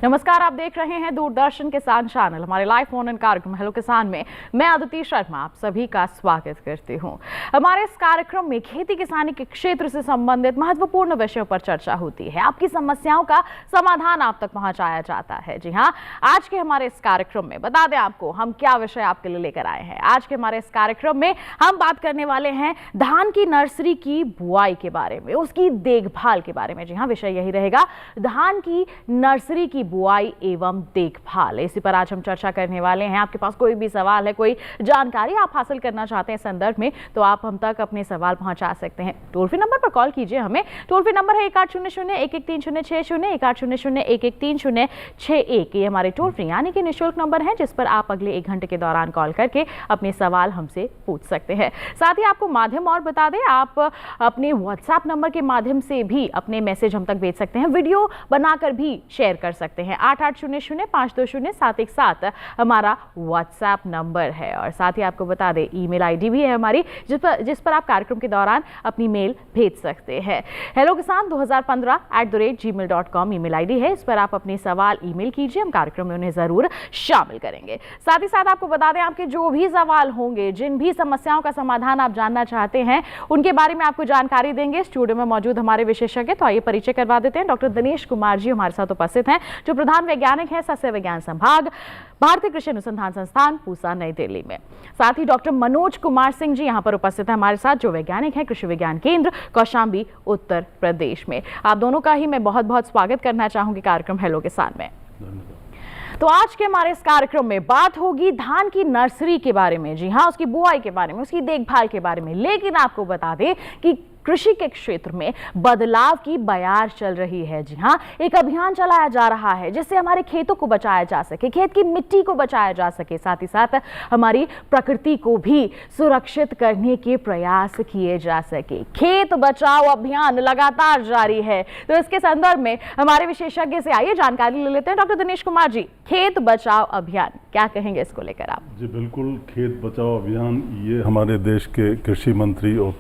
नमस्कार, आप देख रहे हैं दूरदर्शन किसान चैनल। हमारे लाइव फोन इन कार्यक्रम हेलो किसान में मैं अदिति शर्मा आप सभी का स्वागत करती हूं। हमारे इस कार्यक्रम में खेती किसानी के क्षेत्र से संबंधित महत्वपूर्ण विषयों पर चर्चा होती है। आपकी समस्याओं का समाधान आप तक पहुंचाया जाता है। जी हां, आज के हमारे इस कार्यक्रम में बता दें आपको हम क्या विषय आपके लिए लेकर आए हैं। आज के हमारे इस कार्यक्रम में हम बात करने वाले हैं धान की नर्सरी की बुआई के बारे में, उसकी देखभाल के बारे में। जी हाँ, विषय यही रहेगा, धान की नर्सरी की बुआई एवं देखभाल। इसी पर आज हम चर्चा करने वाले हैं। आपके पास कोई भी सवाल है, कोई जानकारी आप हासिल करना चाहते हैं इस संदर्भ में, तो आप हम तक अपने सवाल पहुंचा सकते हैं। टोल फ्री नंबर पर कॉल कीजिए हमें। टोल फ्री नंबर है 1800-1130-60, 1800-1130-61। ये हमारे टोल फ्री यानी कि निःशुल्क नंबर है, जिस पर आप अगले 1 घंटे के दौरान कॉल करके अपने सवाल हमसे पूछ सकते हैं। साथ ही आपको माध्यम और बता दें, आप अपने व्हाट्सएप नंबर के माध्यम से भी अपने मैसेज हम तक भेज सकते हैं, वीडियो बनाकर भी शेयर कर सकते हैं। 8800-520-717 हमारा व्हाट्सएप नंबर है। और साथ ही आपको बता दें, ईमेल आईडी भी है हमारी, जिस पर आप कार्यक्रम के दौरान अपनी मेल भेज सकते हैं। हेलो किसान 2015@gmail.com ईमेल आईडी है। इस पर आप अपने सवाल ईमेल कीजिए, हम कार्यक्रम में उन्हें जरूर शामिल करेंगे। साथ ही साथ आपको बता दें, आपके जो भी सवाल होंगे, जिन भी समस्याओं का समाधान आप जानना चाहते हैं, उनके बारे में आपको जानकारी देंगे स्टूडियो में मौजूद हमारे विशेषज्ञ। तो आइए परिचय करवा देते हैं। डॉक्टर दिनेश कुमार जी हमारे साथ उपस्थित हैं, जो प्रधान वैज्ञानिक हैं सस्य विज्ञान संभाग, भारतीय कृषि अनुसंधान संस्थान, पूसा, नई दिल्ली में। साथ ही डॉक्टर मनोज कुमार सिंह जी यहाँ पर उपस्थित हैं हमारे साथ, जो वैज्ञानिक हैं कृषि विज्ञान केंद्र, कौशाम्बी, उत्तर प्रदेश में। आप दोनों का ही मैं बहुत बहुत स्वागत करना चाहूंगी कार्यक्रम हेलो किसान में। तो आज के हमारे इस कार्यक्रम में बात होगी धान की नर्सरी के बारे में। जी हाँ, उसकी बुआई के बारे में, उसकी देखभाल के बारे में। लेकिन आपको बता दें कि कृषि के क्षेत्र में बदलाव की बयार चल रही है। जी हाँ, एक अभियान चलाया जा रहा है जिससे हमारे खेतों को बचाया जा सके, खेत की मिट्टी को बचाया जा सके, साथ ही साथ हमारी प्रकृति को भी सुरक्षित करने के प्रयास किए जा सके। खेत बचाओ अभियान लगातार जारी है। तो इसके संदर्भ में हमारे विशेषज्ञ से आइए जानकारी ले लेते हैं। डॉक्टर दिनेश कुमार जी, खेत बचाओ अभियान क्या कहेंगे इसको लेकर आप? जी बिल्कुल, खेत बचाओ अभियान ये हमारे देश के कृषि मंत्री और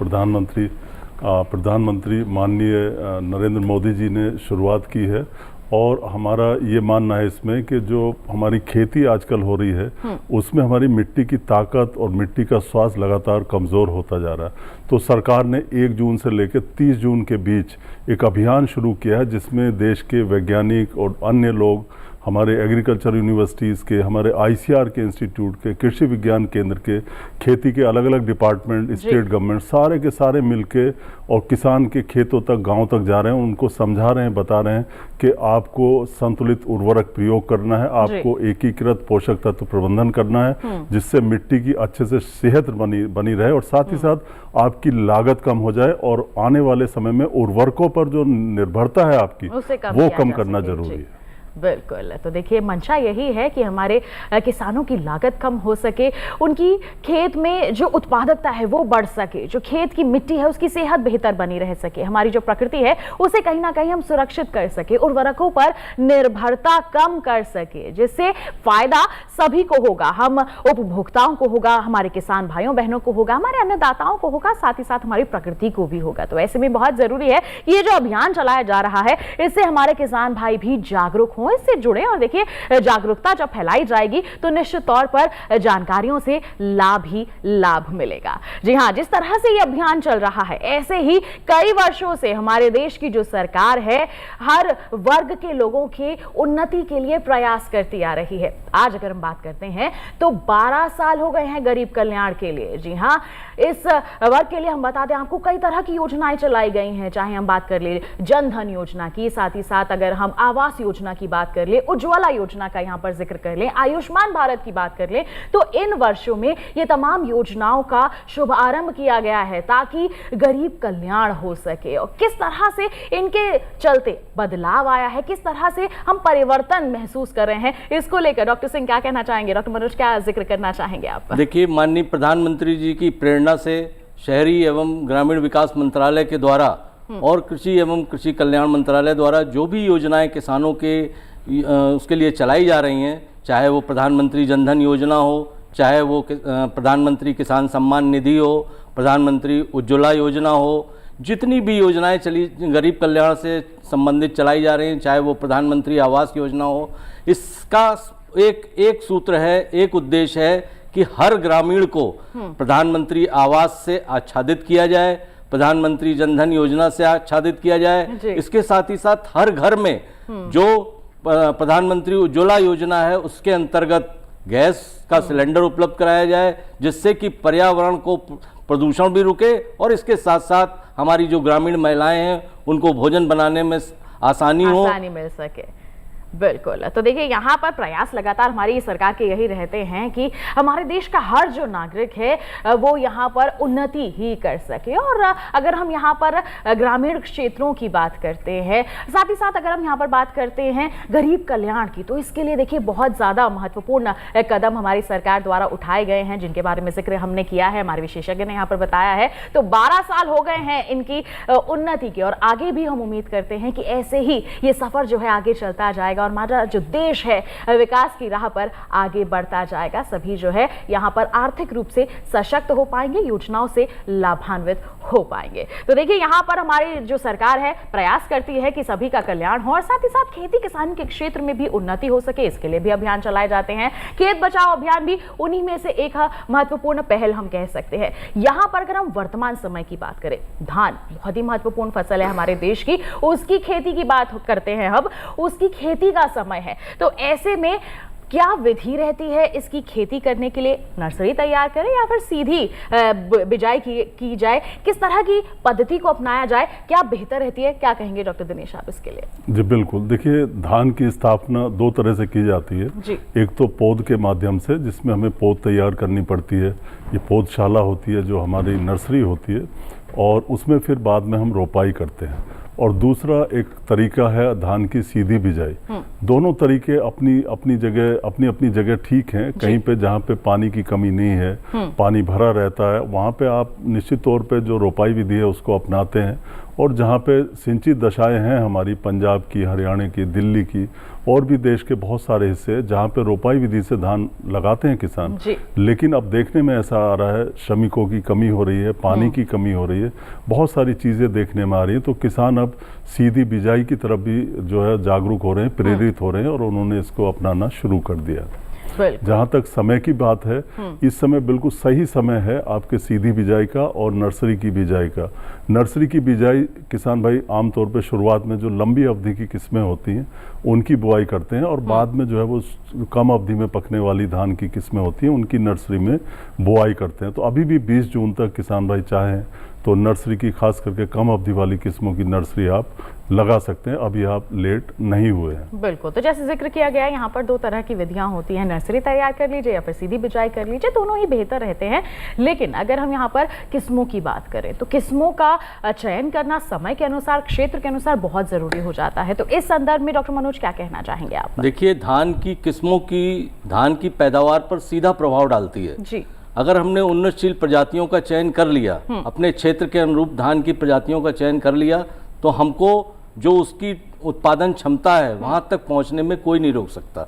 प्रधानमंत्री माननीय नरेंद्र मोदी जी ने शुरुआत की है। और हमारा ये मानना है इसमें कि जो हमारी खेती आजकल हो रही है, उसमें हमारी मिट्टी की ताकत और मिट्टी का स्वास्थ्य लगातार कमज़ोर होता जा रहा है। तो सरकार ने 1 जून से लेकर 30 जून के बीच एक अभियान शुरू किया है, जिसमें देश के वैज्ञानिक और अन्य लोग, हमारे एग्रीकल्चर यूनिवर्सिटीज़ के, हमारे ICAR के इंस्टीट्यूट के, कृषि विज्ञान केंद्र के, खेती के अलग अलग डिपार्टमेंट, स्टेट गवर्नमेंट, सारे के सारे मिलके और किसान के खेतों तक, गांव तक जा रहे हैं, उनको समझा रहे हैं, बता रहे हैं कि आपको संतुलित उर्वरक प्रयोग करना है, आपको एकीकृत पोषक तत्व प्रबंधन करना है, जिससे मिट्टी की अच्छे से सेहत बनी रहे और साथ ही साथ आपकी लागत कम हो जाए और आने वाले समय में उर्वरकों पर जो निर्भरता है आपकी, वो कम करना जरूरी है। बिल्कुल। तो देखिए, मंशा यही है कि हमारे किसानों की लागत कम हो सके, उनकी खेत में जो उत्पादकता है वो बढ़ सके, जो खेत की मिट्टी है उसकी सेहत बेहतर बनी रह सके, हमारी जो प्रकृति है उसे कहीं ना कहीं हम सुरक्षित कर सके, उर्वरकों पर निर्भरता कम कर सके, जिससे फायदा सभी को होगा। हम उपभोक्ताओं को होगा, हमारे किसान भाइयों बहनों को होगा, हमारे अन्नदाताओं को होगा, साथ ही साथ हमारी प्रकृति को भी होगा। तो ऐसे में बहुत जरूरी है कि ये जो अभियान चलाया जा रहा है, इससे हमारे किसान भाई भी जागरूक, इससे जुड़े। और देखिए, जागरूकता जब फैलाई जाएगी तो निश्चित तौर पर जानकारियों से लाभ ही लाभ मिलेगा। जी हां, जिस तरह से ये अभियान चल रहा है, ऐसे ही कई वर्षों से हमारे देश की जो सरकार है, हर वर्ग के लोगों के उन्नति के लिए प्रयास करती आ रही है। आज अगर हम बात करते हैं तो 12 साल हो गए हैं गरीब कल्याण के लिए। जी हां, इस वर्ग के लिए हम बता दें आपको कई तरह की योजनाएं चलाई गई हैं, चाहे हम बात कर ले जन धन योजना की, साथ ही साथ अगर हम आवास योजना की बात कर ले, उज्ज्वला योजना का यहां पर जिक्र कर ले, आयुष्मान भारत की बात कर ले, तो इन वर्षों में ये तमाम योजनाओं का शुभारंभ किया गया है ताकि गरीब कल्याण हो सके। और किस तरह से इनके चलते बदलाव आया है, किस तरह से हम परिवर्तन महसूस कर रहे हैं, इसको लेकर डॉक्टर सिंह क्या कहना चाहेंगे? डॉक्टर मनोज, क्या जिक्र करना चाहेंगे आप? देखिए, माननीय प्रधानमंत्री जी की प्रेरणा से शहरी एवं ग्रामीण विकास मंत्रालय के द्वारा और कृषि एवं कृषि कल्याण मंत्रालय द्वारा जो भी योजनाएं किसानों के उसके लिए चलाई जा रही हैं, चाहे वो प्रधानमंत्री जन धन योजना हो, चाहे वो प्रधानमंत्री किसान सम्मान निधि हो, प्रधानमंत्री उज्ज्वला योजना हो, जितनी भी योजनाएं चली गरीब कल्याण से संबंधित चलाई जा रही हैं, चाहे वो प्रधानमंत्री आवास योजना हो, इसका एक सूत्र है, एक उद्देश्य है कि हर ग्रामीण को प्रधानमंत्री आवास से आच्छादित किया जाए, प्रधानमंत्री जनधन योजना से आच्छादित किया जाए। इसके साथ ही साथ हर घर में जो प्रधानमंत्री उज्ज्वला योजना है उसके अंतर्गत गैस का सिलेंडर उपलब्ध कराया जाए, जिससे कि पर्यावरण को प्रदूषण भी रुके और इसके साथ साथ हमारी जो ग्रामीण महिलाएं हैं उनको भोजन बनाने में आसानी मिल सके। बिल्कुल। तो देखिए यहाँ पर प्रयास लगातार हमारी सरकार के यही रहते हैं कि हमारे देश का हर जो नागरिक है वो यहाँ पर उन्नति ही कर सके। और अगर हम यहाँ पर ग्रामीण क्षेत्रों की बात करते हैं, साथ ही साथ अगर हम यहाँ पर बात करते हैं गरीब कल्याण की, तो इसके लिए देखिए बहुत ज़्यादा महत्वपूर्ण कदम हमारी सरकार द्वारा उठाए गए हैं, जिनके बारे में जिक्र हमने किया है, हमारे विशेषज्ञ ने यहाँ पर बताया है। तो 12 साल हो गए हैं इनकी उन्नति के, और आगे भी हम उम्मीद करते हैं कि ऐसे ही ये सफ़र जो है आगे चलता जाएगा और हमारा जो देश है विकास की राह पर आगे बढ़ता जाएगा। सभी जो है यहाँ पर आर्थिक रूप से सशक्त हो पाएंगे, योजनाओं से लाभान्वित हो पाएंगे। तो देखिए यहाँ पर हमारी जो सरकार है प्रयास करती है कि सभी का कल्याण हो और साथ ही साथ खेती किसानी के क्षेत्र में भी उन्नति हो सके, इसके लिए भी अभियान चलाए जाते हैं। खेत बचाओ अभियान भी उन्हीं में से एक महत्वपूर्ण पहल हम कह सकते हैं। यहाँ पर अगर हम वर्तमान समय की बात करें, धान बहुत ही महत्वपूर्ण फसल है हमारे देश की, उसकी खेती की बात करते हैं, अब उसकी खेती का समय है। तो ऐसे में क्या विधि रहती है इसकी खेती करने के लिए? नर्सरी तैयार करें या फिर सीधी बिजाई की जाए? किस तरह की पद्धति को अपनाया जाए, क्या बेहतर रहती है? क्या कहेंगे डॉक्टर दिनेश आप इसके लिए? जी बिल्कुल। देखिए धान की स्थापना 2 तरह से की जाती है जी। एक तो पौध के माध्यम से, जिसमें हमें पौध तैयार करनी पड़ती है, ये पौधशाला होती है जो हमारी नर्सरी होती है, और उसमें फिर बाद में हम रोपाई करते हैं। और दूसरा एक तरीका है धान की सीधी बिजाई। दोनों तरीके अपनी जगह ठीक हैं। कहीं पे जहाँ पे पानी की कमी नहीं है, पानी भरा रहता है, वहाँ पे आप निश्चित तौर पे जो रोपाई विधि है उसको अपनाते हैं। और जहाँ पे सिंचित दशाएं हैं हमारी, पंजाब की, हरियाणा की, दिल्ली की, और भी देश के बहुत सारे हिस्से जहाँ पे रोपाई विधि से धान लगाते हैं किसान, लेकिन अब देखने में ऐसा आ रहा है श्रमिकों की कमी हो रही है, पानी की कमी हो रही है, बहुत सारी चीज़ें देखने में आ रही है। तो किसान अब सीधी बिजाई की तरफ भी जो है जागरूक हो रहे हैं, प्रेरित हो रहे हैं, और उन्होंने इसको अपनाना शुरू कर दिया। जहाँ तक समय की बात है, इस समय बिल्कुल सही समय है आपके सीधी बिजाई का और नर्सरी की बिजाई का। नर्सरी की बिजाई किसान भाई आमतौर पे शुरुआत में जो लंबी अवधि की किस्में होती हैं उनकी बुआई करते हैं, और बाद में जो है वो कम अवधि में पकने वाली धान की किस्में होती हैं उनकी नर्सरी में बुआई करते हैं। तो अभी भी 20 जून तक किसान भाई चाहें तो नर्सरी की खास करके कम अवधि वाली किस्मों की नर्सरी आप लगा सकते हैं, अभी आप लेट नहीं हुए हैं। बिल्कुल। तो जैसे जिक्र किया गया यहाँ पर 2 तरह की विधियां होती हैं, नर्सरी तैयार कर लीजिए या फिर सीधी बिजाई कर लीजिए, दोनों ही बेहतर रहते हैं। लेकिन अगर हम यहाँ पर किस्मों की बात करें तो किस्मों का चयन करना समय के अनुसार, क्षेत्र के अनुसार बहुत जरूरी हो जाता है। तो इस संदर्भ में डॉक्टर मनोज क्या कहना चाहेंगे आप? देखिए धान की किस्मों की धान की पैदावार पर सीधा प्रभाव डालती है जी। अगर हमने उन्नतशील प्रजातियों का चयन कर लिया, अपने क्षेत्र के अनुरूप धान की प्रजातियों का चयन कर लिया, तो हमको जो उसकी उत्पादन क्षमता है वहाँ तक पहुँचने में कोई नहीं रोक सकता।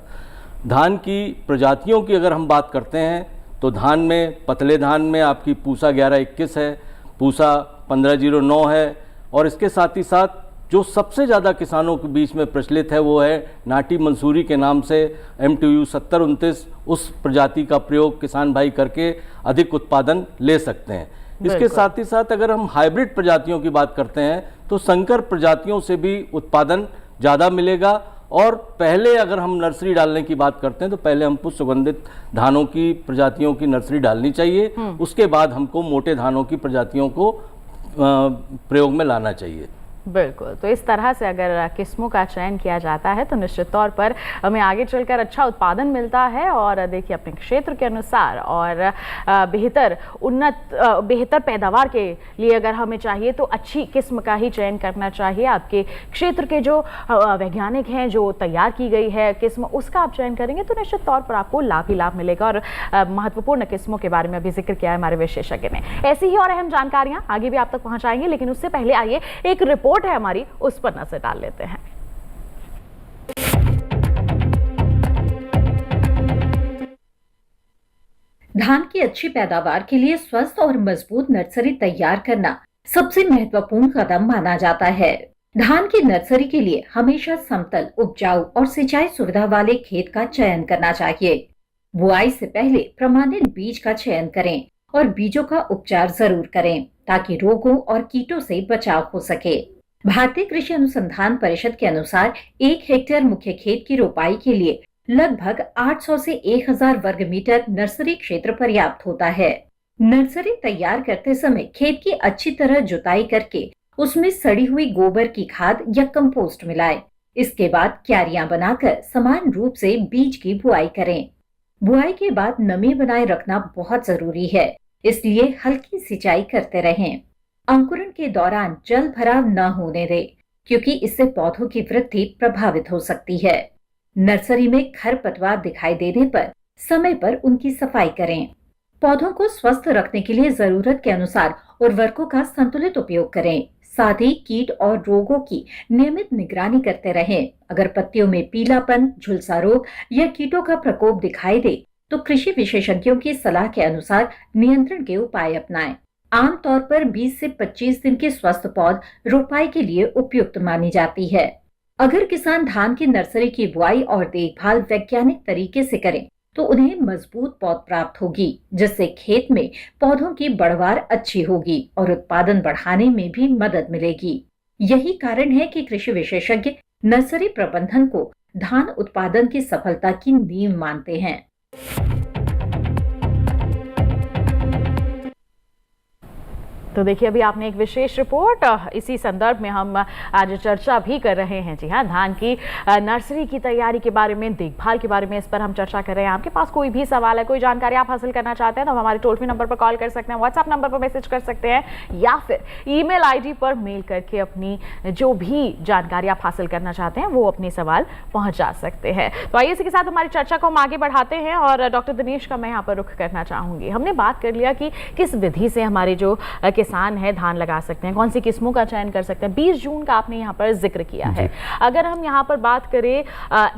धान की प्रजातियों की अगर हम बात करते हैं तो धान में, पतले धान में आपकी पूसा 1121 है, पूसा 1509 है, और इसके साथ ही साथ जो सबसे ज़्यादा किसानों के बीच में प्रचलित है वो है नाटी मंसूरी के नाम से MTU 7029। उस प्रजाति का प्रयोग किसान भाई करके अधिक उत्पादन ले सकते हैं। इसके साथ ही साथ अगर हम हाइब्रिड प्रजातियों की बात करते हैं तो संकर प्रजातियों से भी उत्पादन ज़्यादा मिलेगा। और पहले अगर हम नर्सरी डालने की बात करते हैं तो पहले हमको सुगंधित धानों की प्रजातियों की नर्सरी डालनी चाहिए, उसके बाद हमको मोटे धानों की प्रजातियों को प्रयोग में लाना चाहिए। बिल्कुल। तो इस तरह से अगर किस्मों का चयन किया जाता है तो निश्चित तौर पर हमें आगे चलकर अच्छा उत्पादन मिलता है। और देखिए अपने क्षेत्र के अनुसार और बेहतर पैदावार के लिए अगर हमें चाहिए तो अच्छी किस्म का ही चयन करना चाहिए। आपके क्षेत्र के जो वैज्ञानिक हैं, जो तैयार की गई है किस्म, उसका आप चयन करेंगे तो निश्चित तौर पर आपको लाभ ही लाभ मिलेगा। और महत्वपूर्ण किस्मों के बारे में अभी जिक्र किया है हमारे विशेषज्ञ ने। ऐसी ही और अहम जानकारियां आगे भी आप तक पहुंचाएंगे, लेकिन उससे पहले आइए एक रिपोर्ट है हमारी, उस पर नजर डाल लेते हैं। धान की अच्छी पैदावार के लिए स्वस्थ और मजबूत नर्सरी तैयार करना सबसे महत्वपूर्ण कदम माना जाता है। धान की नर्सरी के लिए हमेशा समतल, उपजाऊ और सिंचाई सुविधा वाले खेत का चयन करना चाहिए। बुआई से पहले प्रमाणित बीज का चयन करें और बीजों का उपचार जरूर करें ताकि रोगों और कीटों से बचाव हो सके। भारतीय कृषि अनुसंधान परिषद के अनुसार 1 हेक्टेयर मुख्य खेत की रोपाई के लिए लगभग 800 से 1000 वर्ग मीटर नर्सरी क्षेत्र पर्याप्त होता है। नर्सरी तैयार करते समय खेत की अच्छी तरह जुताई करके उसमें सड़ी हुई गोबर की खाद या कंपोस्ट मिलाएं। इसके बाद क्यारियां बनाकर समान रूप से बीज की बुआई करें। बुआई के बाद नमी बनाए रखना बहुत जरूरी है, इसलिए हल्की सिंचाई करते रहें। अंकुरण के दौरान जल भराव न होने दें, क्योंकि इससे पौधों की वृद्धि प्रभावित हो सकती है। नर्सरी में खरपतवार दिखाई देने पर समय पर उनकी सफाई करें। पौधों को स्वस्थ रखने के लिए जरूरत के अनुसार उर्वरकों का संतुलित उपयोग करें। साथ ही कीट और रोगों की नियमित निगरानी करते रहें। अगर पत्तियों में पीलापन, झुलसा रोग या कीटों का प्रकोप दिखाई दे तो कृषि विशेषज्ञों की सलाह के अनुसार नियंत्रण के उपाय अपनाएं। आमतौर पर 20 से 25 दिन के स्वस्थ पौध रोपाई के लिए उपयुक्त मानी जाती है। अगर किसान धान की नर्सरी की बुआई और देखभाल वैज्ञानिक तरीके से करें तो उन्हें मजबूत पौध प्राप्त होगी, जिससे खेत में पौधों की बढ़वार अच्छी होगी और उत्पादन बढ़ाने में भी मदद मिलेगी। यही कारण है कि कृषि विशेषज्ञ नर्सरी प्रबंधन को धान उत्पादन की सफलता की नींव मानते हैं। तो देखिए, अभी आपने एक विशेष रिपोर्ट, इसी संदर्भ में हम आज चर्चा भी कर रहे हैं। जी हाँ, धान की नर्सरी की तैयारी के बारे में, देखभाल के बारे में, इस पर हम चर्चा कर रहे हैं। आपके पास कोई भी सवाल है, कोई जानकारी आप हासिल करना चाहते हैं तो हम हमारे टोल फ्री नंबर पर कॉल कर सकते हैं, व्हाट्सएप नंबर पर मैसेज कर सकते हैं, या फिर ईमेल आईडी पर मेल करके अपनी जो भी जानकारी आप हासिल करना चाहते हैं वो अपने सवाल पहुंचा सकते हैं। तो आइए इसी के साथ हमारी चर्चा को हम आगे बढ़ाते हैं और डॉक्टर दिनेश का मैं यहाँ पर रुख करना चाहूंगी। हमने बात कर लिया कि किस विधि से हमारे जो किसान है धान लगा सकते हैं, कौन सी किस्मों का चयन कर सकते हैं। 20 जून का आपने यहाँ पर जिक्र किया है। अगर हम यहाँ पर बात करें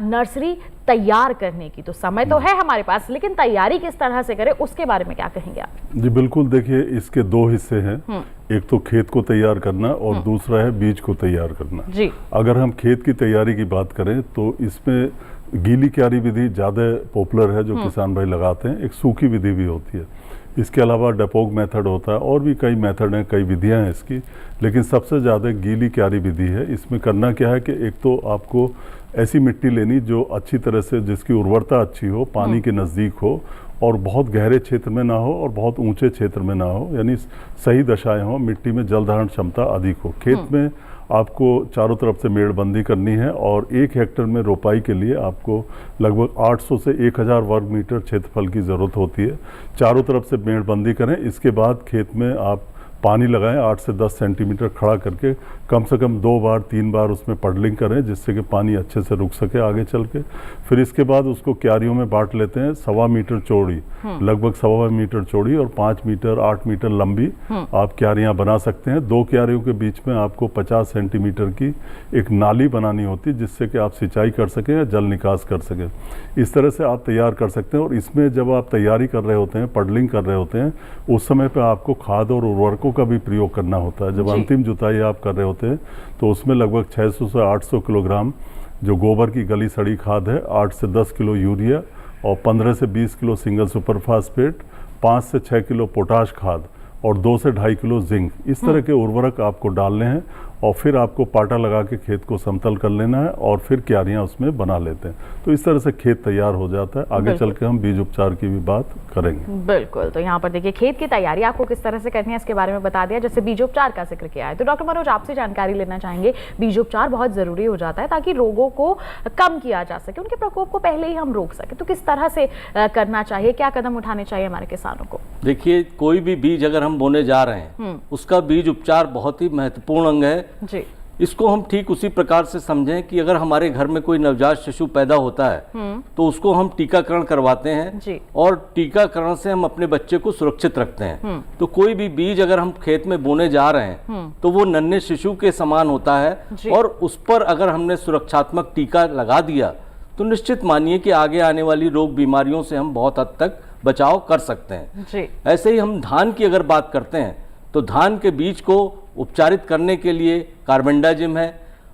नर्सरी तैयार करने की, तो समय तो है हमारे पास, लेकिन तैयारी किस तरह से करें उसके बारे में क्या कहेंगे आप? जी बिल्कुल, देखिए इसके 2 हिस्से हैं। एक तो खेत को तैयार करना और दूसरा है बीज को तैयार करना। जी। अगर हम खेत की तैयारी की बात करें तो इसमें गीली क्यारी विधि ज़्यादा पॉपुलर है जो किसान भाई लगाते हैं। एक सूखी विधि भी होती है। इसके अलावा डेपोग मेथड होता है और भी कई मेथड हैं, कई विधियां हैं इसकी, लेकिन सबसे ज़्यादा गीली क्यारी विधि है। इसमें करना क्या है कि एक तो आपको ऐसी मिट्टी लेनी जो अच्छी तरह से, जिसकी उर्वरता अच्छी हो, पानी के नज़दीक हो और बहुत गहरे क्षेत्र में ना हो और बहुत ऊंचे क्षेत्र में ना हो, यानी सही दशाएं हो, मिट्टी में जल धारण क्षमता अधिक हो। खेत में आपको चारों तरफ से मेड़बंदी करनी है और 1 हेक्टेयर में रोपाई के लिए आपको लगभग 800 से 1000 वर्ग मीटर क्षेत्रफल की ज़रूरत होती है। चारों तरफ से मेड़बंदी करें। इसके बाद खेत में आप पानी लगाएं 8 से 10 सेंटीमीटर खड़ा करके, कम से कम 2 बार 3 बार उसमें पडलिंग करें जिससे कि पानी अच्छे से रुक सके आगे चल के। फिर इसके बाद उसको क्यारियों में बांट लेते हैं, 1.25 मीटर चौड़ी, लगभग 1.25 मीटर चौड़ी और 5 मीटर 8 मीटर लंबी आप क्यारियां बना सकते हैं। 2 क्यारियों के बीच में आपको 50 सेंटीमीटर की एक नाली बनानी होती है जिससे कि आप सिंचाई कर सकें या जल निकास कर सकें। इस तरह से आप तैयार कर सकते हैं। और इसमें जब आप तैयारी कर रहे होते हैं, पडलिंग कर रहे होते हैं, उस समय पर आपको खाद और उर्वरकों का भी प्रयोग करना होता है। जब अंतिम जुताई आप कर रहे होते हैं तो उसमें लगभग 600 से 800 किलोग्राम जो गोबर की गली सड़ी खाद है, 8 से 10 किलो यूरिया और 15 से 20 किलो सिंगल सुपर फास्फेट, 5 से 6 किलो पोटाश खाद और 2 से 2.5 किलो जिंक, इस तरह के उर्वरक आपको डालने हैं। और फिर आपको पाटा लगा के खेत को समतल कर लेना है और फिर क्यारियां उसमें बना लेते हैं। तो इस तरह से खेत तैयार हो जाता है। आगे चल के हम बीज उपचार की भी बात करेंगे। बिल्कुल। तो यहाँ पर देखिए, खेत की तैयारी आपको किस तरह से करनी है इसके बारे में बता दिया, जैसे बीजोपचार का जिक्र किया है। तो डॉक्टर मनोज, आपसे जानकारी लेना चाहेंगे, बीजोपचार बहुत जरूरी हो जाता है ताकि रोगों को कम किया जा सके, उनके प्रकोप को पहले ही हम रोक सके। तो किस तरह से करना चाहिए, क्या कदम उठाने चाहिए हमारे किसानों को? देखिए, कोई भी बीज अगर हम बोने जा रहे हैं उसका बीज उपचार बहुत ही महत्वपूर्ण अंग है जी। इसको हम ठीक उसी प्रकार से समझें कि अगर हमारे घर में कोई नवजात शिशु पैदा होता है तो उसको हम टीकाकरण करवाते हैं जी। और टीकाकरण से हम अपने बच्चे को सुरक्षित रखते हैं। तो कोई भी बीज अगर हम खेत में बोने जा रहे हैं तो वो नन्हे शिशु के समान होता है और उस पर अगर हमने सुरक्षात्मक टीका लगा दिया तो निश्चित मानिए कि आगे आने वाली रोग बीमारियों से हम बहुत हद तक बचाव कर सकते हैं जी। ऐसे ही हम धान की अगर बात करते हैं तो धान के बीज को उपचारित करने के लिए कार्बेंडाजिम है।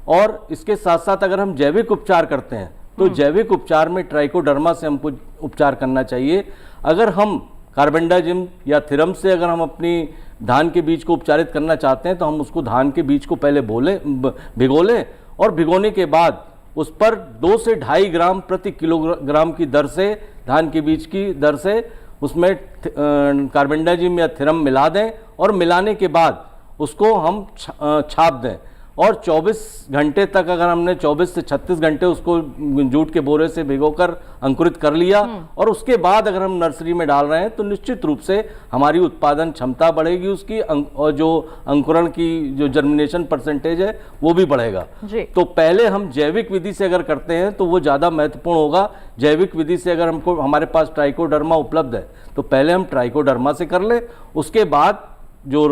और इसके साथ साथ अगर हम जैविक उपचार करते हैं तो जैविक उपचार में ट्राइकोडर्मा से हमको उपचार करना चाहिए। अगर हम कार्बेंडाजिम या थिरम से अगर हम अपनी धान के बीज को उपचारित करना चाहते हैं तो हम उसको धान के बीज को पहले भिगो लें और भिगोने के बाद उस पर 2 से 2.5 ग्राम प्रति किलोग्राम की दर से, धान के बीज की दर से उसमें कार्बेंडाजिम या थिरम मिला दें और मिलाने के बाद उसको हम छाप दें। और 24 घंटे तक, अगर हमने 24 से 36 घंटे उसको जूट के बोरे से भिगोकर अंकुरित कर लिया और उसके बाद अगर हम नर्सरी में डाल रहे हैं तो निश्चित रूप से हमारी उत्पादन क्षमता बढ़ेगी उसकी, और जो अंकुरण की जो जर्मिनेशन परसेंटेज है वो भी बढ़ेगा। तो पहले हम जैविक विधि से अगर करते हैं तो वो ज़्यादा महत्वपूर्ण होगा। जैविक विधि से अगर हमको, हमारे पास ट्राइकोडर्मा उपलब्ध है तो पहले हम ट्राइकोडर्मा से कर लें, उसके बाद जो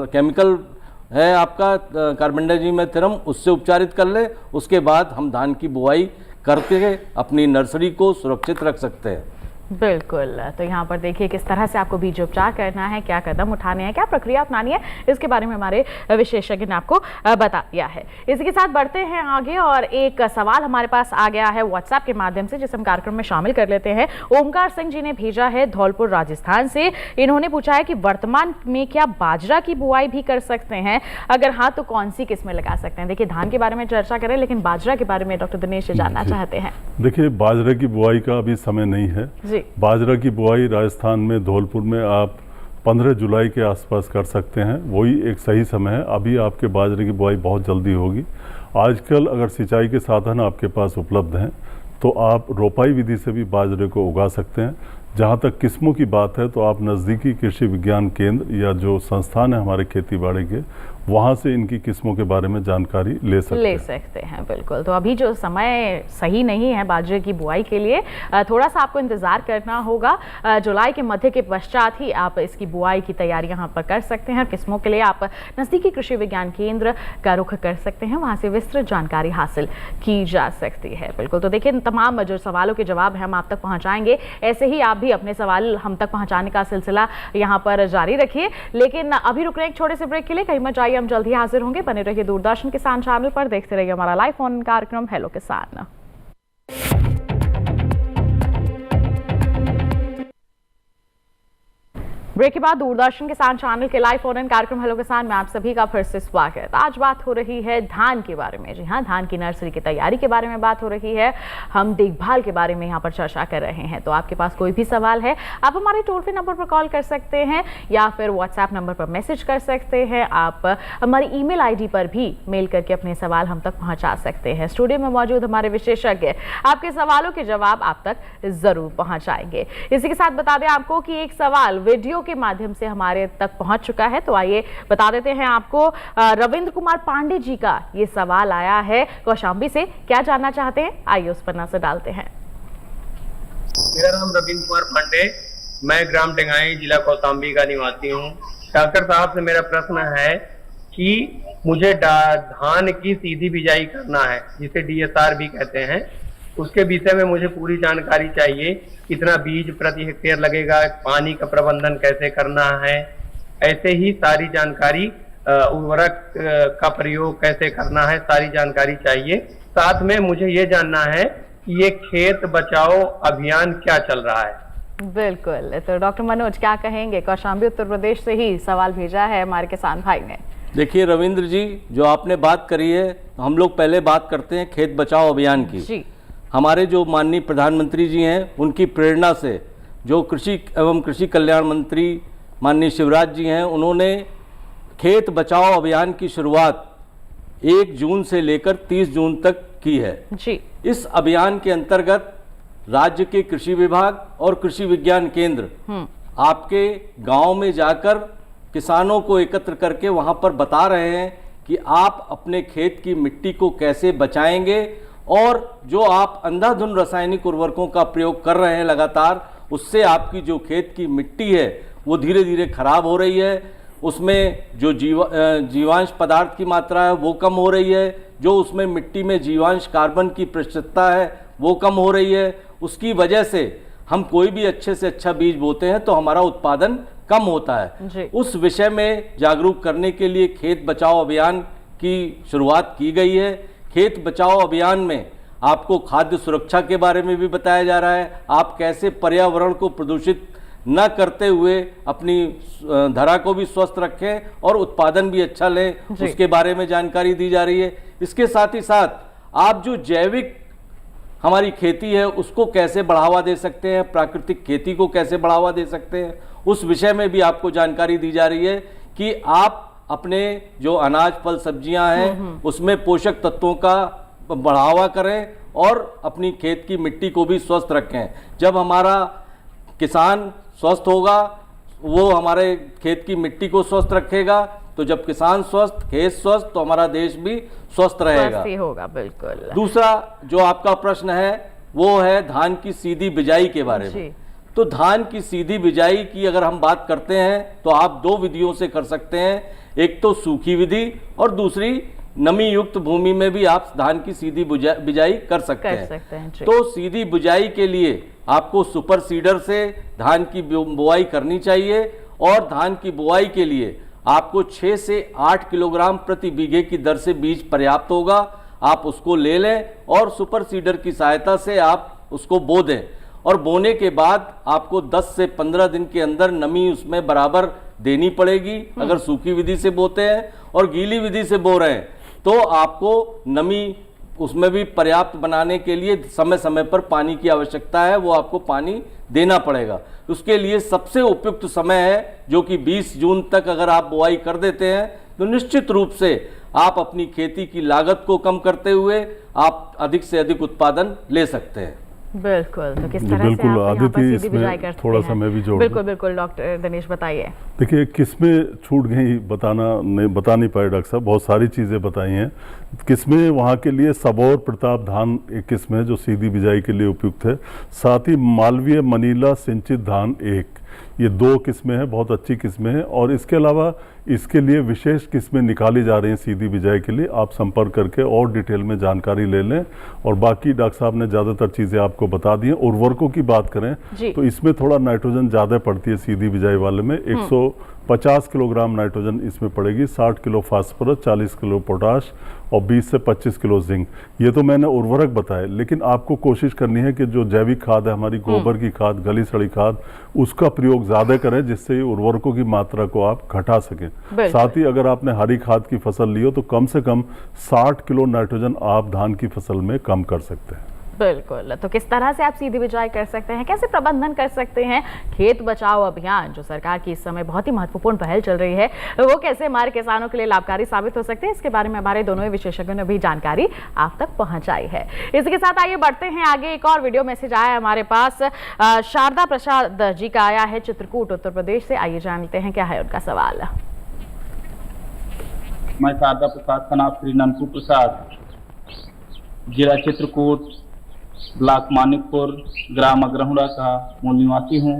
केमिकल है आपका कार्बेंडाजिम थिरम उससे उपचारित कर ले, उसके बाद हम धान की बुआई करके अपनी नर्सरी को सुरक्षित रख सकते हैं। बिल्कुल। तो यहाँ पर देखिए किस तरह से आपको बीज उपचार करना है, क्या कदम उठाने हैं, क्या प्रक्रिया अपनानी है, इसके बारे में हमारे विशेषज्ञ ने आपको बता दिया है। इसी के साथ बढ़ते हैं आगे और एक सवाल हमारे पास आ गया है व्हाट्सएप के माध्यम से, जिसे हम कार्यक्रम में शामिल कर लेते हैं। ओमकार सिंह जी ने भेजा है धौलपुर राजस्थान से। इन्होंने पूछा है कि वर्तमान में क्या बाजरा की बुआई भी कर सकते हैं, अगर हाँ तो कौन सी किस्में लगा सकते हैं। देखिए धान के बारे में चर्चा करें लेकिन बाजरा के बारे में डॉक्टर दिनेश जानना चाहते हैं। देखिए बाजरे की बुआई का अभी समय नहीं है। बाजरा की बुआई राजस्थान में धौलपुर में आप 15 जुलाई के आसपास कर सकते हैं, वही एक सही समय है। अभी आपके बाजरे की बुआई बहुत जल्दी होगी। आजकल अगर सिंचाई के साधन आपके पास उपलब्ध हैं तो आप रोपाई विधि से भी बाजरे को उगा सकते हैं। जहाँ तक किस्मों की बात है तो आप नज़दीकी कृषि विज्ञान केंद्र या जो संस्थान है हमारे खेती बाड़ी के, वहाँ से इनकी किस्मों के बारे में जानकारी ले सकते हैं। बिल्कुल। तो अभी जो समय सही नहीं है बाजरे की बुआई के लिए, थोड़ा सा आपको इंतज़ार करना होगा। जुलाई के मध्य के पश्चात ही आप इसकी बुआई की तैयारी यहाँ पर कर सकते हैं। किस्मों के लिए आप नज़दीकी कृषि विज्ञान केंद्र का रुख कर सकते हैं, वहाँ से विस्तृत जानकारी हासिल की जा सकती है। बिल्कुल। तो देखिए तमाम जो सवालों के जवाब हैं हम आप तक पहुँचाएंगे। ऐसे ही आप भी अपने सवाल हम तक पहुँचाने का सिलसिला यहाँ पर जारी रखिए। लेकिन अभी रुक रहे हैं एक छोटे से ब्रेक के लिए, कहीं मत जाइए, हम जल्द ही हाजिर होंगे। बने रहिए दूरदर्शन किसान चैनल पर, देखते रहिए हमारा लाइव फोन कार्यक्रम हेलो किसान। ब्रेक के बाद दूरदर्शन किसान चैनल के लाइव फोन कार्यक्रम हेलो किसान में आप सभी का फिर से स्वागत। आज बात हो रही है धान के बारे में। जी हाँ, धान की नर्सरी की तैयारी के बारे में बात हो रही है। हम देखभाल के बारे में यहाँ पर चर्चा कर रहे हैं। तो आपके पास कोई भी सवाल है आप हमारे टोल फ्री नंबर पर कॉल कर सकते हैं या फिर व्हाट्सएप नंबर पर मैसेज कर सकते हैं। आप हमारी ईमेल आईडी पर भी मेल करके अपने सवाल हम तक पहुँचा सकते हैं। स्टूडियो में मौजूद हमारे विशेषज्ञ आपके सवालों के जवाब आप तक जरूर पहुँचाएंगे। इसी के साथ बता दें आपको कि एक सवाल वीडियो के माध्यम से हमारे तक पहुंच चुका है, तो आइए बता देते हैं आपको। रविंद्र कुमार पांडे जी का ये सवाल आया है कौशाम्बी से। क्या जानना चाहते हैं, आइए उस पर नजर डालते हैं। मेरा नाम रविंद्र कुमार पांडे, मैं ग्राम टेंगाई जिला कौशाम्बी का निवासी हूँ। डॉक्टर साहब से मेरा प्रश्न है कि मुझे धान की सीधी बिजाई करना है, जिसे DSR भी कहते हैं, उसके विषय में मुझे पूरी जानकारी चाहिए। कितना बीज प्रति हेक्टेयर लगेगा, पानी का प्रबंधन कैसे करना है, ऐसे ही सारी जानकारी, उर्वरक का प्रयोग कैसे करना है, सारी जानकारी चाहिए। साथ में मुझे ये जानना है कि ये खेत बचाओ अभियान क्या चल रहा है। बिल्कुल। तो डॉक्टर मनोज क्या कहेंगे, कौशाम्बी उत्तर प्रदेश से ही सवाल भेजा है हमारे किसान भाई ने। देखिए रविंद्र जी, जो आपने बात करी है, हम लोग पहले बात करते हैं खेत बचाओ अभियान की। जी। हमारे जो माननीय प्रधानमंत्री जी हैं, उनकी प्रेरणा से जो कृषि एवं कृषि कल्याण मंत्री माननीय शिवराज जी हैं, उन्होंने खेत बचाओ अभियान की शुरुआत 1 जून से लेकर 30 जून तक की है। जी। इस अभियान के अंतर्गत राज्य के कृषि विभाग और कृषि विज्ञान केंद्र आपके गांव में जाकर किसानों को एकत्र करके वहां पर बता रहे हैं कि आप अपने खेत की मिट्टी को कैसे बचाएंगे, और जो आप अंधाधुंध रासायनिक उर्वरकों का प्रयोग कर रहे हैं लगातार, उससे आपकी जो खेत की मिट्टी है वो धीरे धीरे खराब हो रही है। उसमें जो जीवांश पदार्थ की मात्रा है वो कम हो रही है, जो उसमें मिट्टी में जीवांश कार्बन की प्रतिशतता है वो कम हो रही है। उसकी वजह से हम कोई भी अच्छे से अच्छा बीज बोते हैं तो हमारा उत्पादन कम होता जी। है। उस विषय में जागरूक करने के लिए खेत बचाओ अभियान की शुरुआत की गई है। खेत बचाओ अभियान में आपको खाद्य सुरक्षा के बारे में भी बताया जा रहा है, आप कैसे पर्यावरण को प्रदूषित न करते हुए अपनी धरा को भी स्वस्थ रखें और उत्पादन भी अच्छा लें, उसके बारे में जानकारी दी जा रही है। इसके साथ ही साथ आप जो जैविक हमारी खेती है उसको कैसे बढ़ावा दे सकते हैं, प्राकृतिक खेती को कैसे बढ़ावा दे सकते हैं, उस विषय में भी आपको जानकारी दी जा रही है कि आप अपने जो अनाज फल सब्जियां हैं उसमें पोषक तत्वों का बढ़ावा करें और अपनी खेत की मिट्टी को भी स्वस्थ रखें। जब हमारा किसान स्वस्थ होगा वो हमारे खेत की मिट्टी को स्वस्थ रखेगा, तो जब किसान स्वस्थ, खेत स्वस्थ, तो हमारा देश भी स्वस्थ रहेगा। स्वस्थ ही होगा, बिल्कुल। दूसरा जो आपका प्रश्न है वो है धान की सीधी बिजाई के बारे में। तो धान की सीधी बिजाई की अगर हम बात करते हैं तो आप दो विधियों से कर सकते हैं, एक तो सूखी विधि और दूसरी नमी युक्त भूमि में भी आप धान की सीधी बिजाई कर सकते हैं। तो सीधी बिजाई के लिए आपको सुपर सीडर से धान की बुआई करनी चाहिए और धान की बुआई के लिए आपको 6 से 8 किलोग्राम प्रति बीघे की दर से बीज पर्याप्त होगा। आप उसको ले लें और सुपर सीडर की सहायता से आप उसको बो दें और बोने के बाद आपको 10 से 15 दिन के अंदर नमी उसमें बराबर देनी पड़ेगी। अगर सूखी विधि से बोते हैं और गीली विधि से बो रहे हैं तो आपको नमी उसमें भी पर्याप्त बनाने के लिए समय समय पर पानी की आवश्यकता है, वो आपको पानी देना पड़ेगा। उसके लिए सबसे उपयुक्त समय है जो कि 20 जून तक अगर आप बुआई कर देते हैं तो निश्चित रूप से आप अपनी खेती की लागत को कम करते हुए आप अधिक से अधिक उत्पादन ले सकते हैं। बिल्कुल। तो किस तरह से बिल्कुल आप यहाँ पर आदित्य, सीधी बिजाई कर इसमें सकते थोड़ा हैं? सा मैं भी जोड़ बिल्कुल बिल्कुल डॉक्टर दिनेश बताइए। देखिए किस्में छूट गई, बता नहीं पाए डॉक्टर साहब, बहुत सारी चीज़ें बताई हैं। किस्में वहाँ के लिए सबौर प्रताप धान एक किस्म है जो सीधी बिजाई के लिए उपयुक्त है। साथ ही मालवीय मनीला सिंचित धान एक, ये 2 किस्में हैं, बहुत अच्छी किस्में हैं। और इसके अलावा इसके लिए विशेष किस्में निकाली जा रही हैं सीधी बिजाई के लिए। आप संपर्क करके और डिटेल में जानकारी ले लें। और बाकी डॉक्टर साहब ने ज़्यादातर चीज़ें आपको बता दी हैं। उर्वरकों की बात करें तो इसमें थोड़ा नाइट्रोजन ज़्यादा पड़ती है सीधी बिजाई वाले में। 150 किलोग्राम नाइट्रोजन इसमें पड़ेगी, 60 किलो फास्फोरस, 40 किलो पोटाश और 20 से 25 किलो जिंक। ये तो मैंने उर्वरक बताए, लेकिन आपको कोशिश करनी है कि जो जैविक खाद है हमारी, गोबर की खाद, गली सड़ी खाद, उसका प्रयोग ज़्यादा करें जिससे उर्वरकों की मात्रा को आप घटा सकें। साथ ही अगर आपने हरी खाद की फसल ली हो तो कम से कम 60 किलो नाइट्रोजन आप धान की फसल में कम कर सकते हैं। बिल्कुल। तो किस तरह से आप सीधी बिजाई कर सकते हैं, कैसे प्रबंधन कर सकते हैं, खेत बचाओ अभियान जो सरकार की इस समय बहुत ही महत्वपूर्ण पहल चल रही है, वो कैसे हमारे किसानों के लिए लाभकारी साबित हो सकते हैं, इसके बारे में हमारे दोनों ही विशेषज्ञों ने भी जानकारी आप तक पहुंचाई है। इसी के साथ आइए बढ़ते हैं आगे। एक और वीडियो मैसेज आया है हमारे पास, शारदा प्रसाद जी का आया है चित्रकूट उत्तर प्रदेश से। आइए जानते हैं क्या है उनका सवाल। मैं शारदा प्रसाद का नाम श्री ननकू प्रसाद, जिला चित्रकूट, ब्लॉक मानिकपुर, ग्राम अग्रहुड़ा का मूल निवासी हूँ।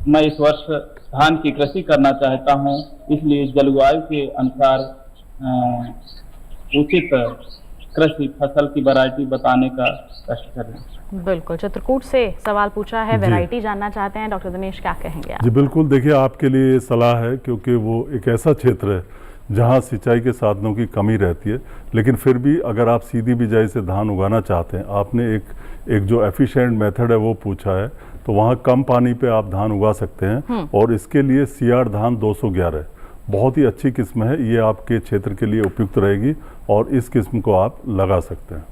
मैं इस वर्ष धान की कृषि करना चाहता हूँ, इसलिए जलवायु के अनुसार उचित कृषि फसल की वैरायटी बताने का कष्ट करें। बिल्कुल, चित्रकूट से सवाल पूछा है, वैरायटी जानना चाहते हैं। डॉक्टर दिनेश क्या कहेंगे आप? जी बिल्कुल, देखिए आपके लिए ये सलाह है क्योंकि वो एक ऐसा क्षेत्र है जहाँ सिंचाई के साधनों की कमी रहती है, लेकिन फिर भी अगर आप सीधी बिजाई से धान उगाना चाहते हैं, आपने एक जो एफिशिएंट मेथड है वो पूछा है, तो वहाँ कम पानी पे आप धान उगा सकते हैं। और इसके लिए सियाड़ धान 211 बहुत ही अच्छी किस्म है, ये आपके क्षेत्र के लिए उपयुक्त रहेगी और इस किस्म को आप लगा सकते हैं।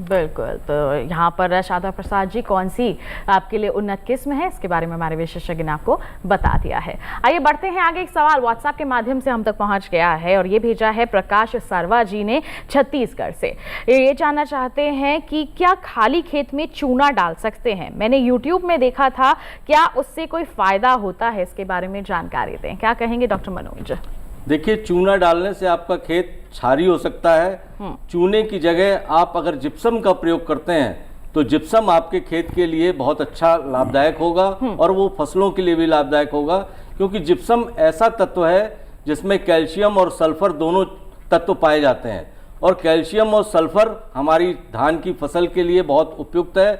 बिल्कुल। तो यहाँ पर शारदा प्रसाद जी कौन सी आपके लिए उन्नत किस्म है, इसके बारे में हमारे विशेषज्ञ ने आपको बता दिया है। आइए बढ़ते हैं आगे। एक सवाल व्हाट्सएप के माध्यम से हम तक पहुँच गया है और ये भेजा है प्रकाश सरवा जी ने छत्तीसगढ़ से। ये जानना चाहते हैं कि क्या खाली खेत में चूना डाल सकते हैं? मैंने यूट्यूब में देखा था, क्या उससे कोई फायदा होता है? इसके बारे में जानकारी दें। क्या कहेंगे डॉक्टर मनोज? देखिए, चूना डालने से आपका खेत क्षारी हो सकता है। चूने की जगह आप अगर जिप्सम का प्रयोग करते हैं तो जिप्सम आपके खेत के लिए बहुत अच्छा लाभदायक होगा और वो फसलों के लिए भी लाभदायक होगा, क्योंकि जिप्सम ऐसा तत्व है जिसमें कैल्शियम और सल्फर दोनों तत्व पाए जाते हैं और कैल्शियम और सल्फर हमारी धान की फसल के लिए बहुत उपयुक्त है।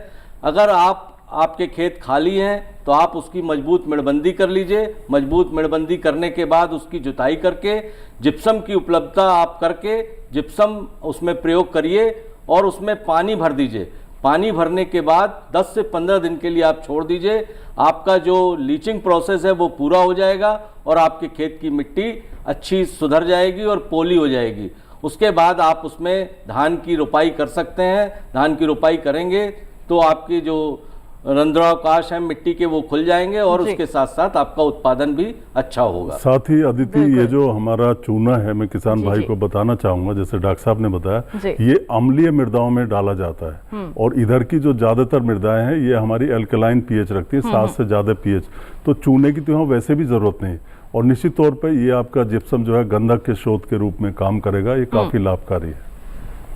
अगर आप आपके खेत खाली हैं तो आप उसकी मजबूत मेड़बंदी कर लीजिए। मजबूत मेड़बंदी करने के बाद उसकी जुताई करके जिप्सम की उपलब्धता आप करके जिप्सम उसमें प्रयोग करिए और उसमें पानी भर दीजिए। पानी भरने के बाद 10 से 15 दिन के लिए आप छोड़ दीजिए। आपका जो लीचिंग प्रोसेस है वो पूरा हो जाएगा और आपके खेत की मिट्टी अच्छी सुधर जाएगी और पोली हो जाएगी। उसके बाद आप उसमें धान की रोपाई कर सकते हैं। धान की रोपाई करेंगे तो आपकी जो रंध्रावकाश है मिट्टी के वो खुल जाएंगे और उसके साथ साथ आपका उत्पादन भी अच्छा होगा। साथ ही अदिति, ये जो हमारा चूना है, मैं किसान भाई को बताना चाहूंगा, जैसे डॉक्टर साहब ने बताया, ये अम्लीय मृदाओं में डाला जाता है और इधर की जो ज्यादातर मृदाएं हैं ये हमारी एल्कलाइन पीएच रखती है, 7 से ज्यादा पीएच। तो चूने की तो यहाँ वैसे भी जरूरत नहीं और निश्चित तौर पर ये आपका जिप्सम जो है गंधक के स्रोत के रूप में काम करेगा। ये काफी लाभकारी है।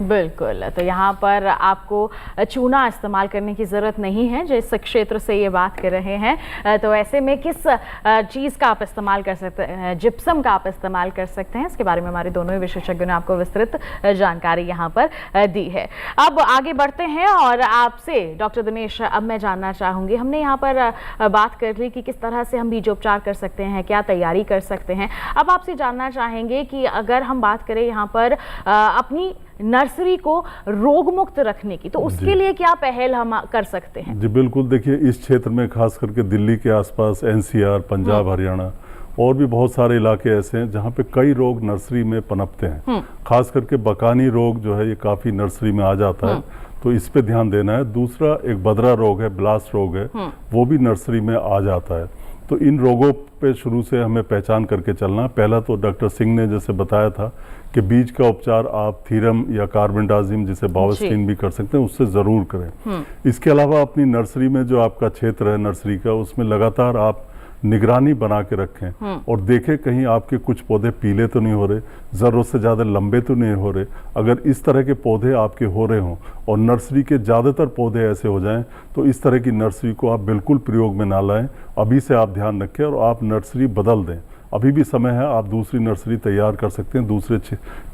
बिल्कुल, तो यहाँ पर आपको चूना इस्तेमाल करने की ज़रूरत नहीं है जिस क्षेत्र से ये बात कर रहे हैं। तो ऐसे में किस चीज़ का आप इस्तेमाल कर सकते हैं, जिप्सम का आप इस्तेमाल कर सकते हैं, इसके बारे में हमारे दोनों ही विशेषज्ञों ने आपको विस्तृत जानकारी यहाँ पर दी है। अब आगे बढ़ते हैं और आपसे डॉक्टर दिनेश, अब मैं जानना चाहूँगी, हमने यहाँ पर बात कर ली कि किस तरह से हम बीजोपचार कर सकते हैं, क्या तैयारी कर सकते हैं। अब आपसे जानना चाहेंगे कि अगर हम बात करें यहाँ पर अपनी नर्सरी को रोग मुक्त रखने की, तो उसके लिए क्या पहल हम कर सकते हैं? जी बिल्कुल, देखिए इस क्षेत्र में खास करके दिल्ली के आसपास, एनसीआर, पंजाब, हरियाणा और भी बहुत सारे इलाके ऐसे हैं जहाँ पे कई रोग नर्सरी में पनपते हैं। खास करके बकानी रोग जो है ये काफी नर्सरी में आ जाता है, तो इस पे ध्यान देना है। दूसरा एक बदरा रोग है, ब्लास्ट रोग है, वो भी नर्सरी में आ जाता है। तो इन रोगों पे शुरू से हमें पहचान करके चलना। पहला तो डॉक्टर सिंह ने जैसे बताया था कि बीज का उपचार आप थीरम या कार्बेंडाजिम, जिसे बावस्टीन भी कर सकते हैं, उससे ज़रूर करें। इसके अलावा अपनी नर्सरी में जो आपका क्षेत्र है नर्सरी का, उसमें लगातार आप निगरानी बना के रखें और देखें कहीं आपके कुछ पौधे पीले तो नहीं हो रहे, ज़रूरत से ज़्यादा लंबे तो नहीं हो रहे। अगर इस तरह के पौधे आपके हो रहे हों और नर्सरी के ज़्यादातर पौधे ऐसे हो जाएं, तो इस तरह की नर्सरी को आप बिल्कुल प्रयोग में ना लाएं। अभी से आप ध्यान रखें और आप नर्सरी बदल दें। अभी भी समय है, आप दूसरी नर्सरी तैयार कर सकते हैं, दूसरे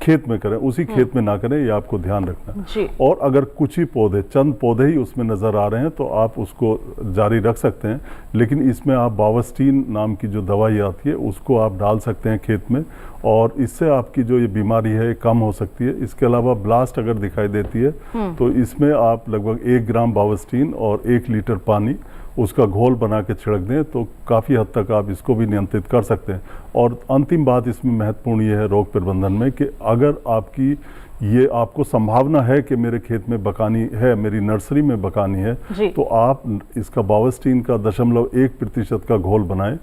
खेत में करें, उसी खेत में ना करें, ये आपको ध्यान रखना है। और अगर कुछ ही पौधे, चंद पौधे ही उसमें नज़र आ रहे हैं तो आप उसको जारी रख सकते हैं, लेकिन इसमें आप बावस्टीन नाम की जो दवाई आती है उसको आप डाल सकते हैं खेत में और इससे आपकी जो ये बीमारी है कम हो सकती है। इसके अलावा ब्लास्ट अगर दिखाई देती है तो इसमें आप लगभग 1 ग्राम बावस्टीन और 1 लीटर पानी उसका घोल बना के छिड़क दें तो काफ़ी हद तक आप इसको भी नियंत्रित कर सकते हैं। और अंतिम बात इसमें महत्वपूर्ण ये है रोग प्रबंधन में कि अगर आपको संभावना है कि मेरे खेत में बकानी है, मेरी नर्सरी में बकानी है, तो आप इसका बावस्टीन का 0.1% का घोल बनाएं,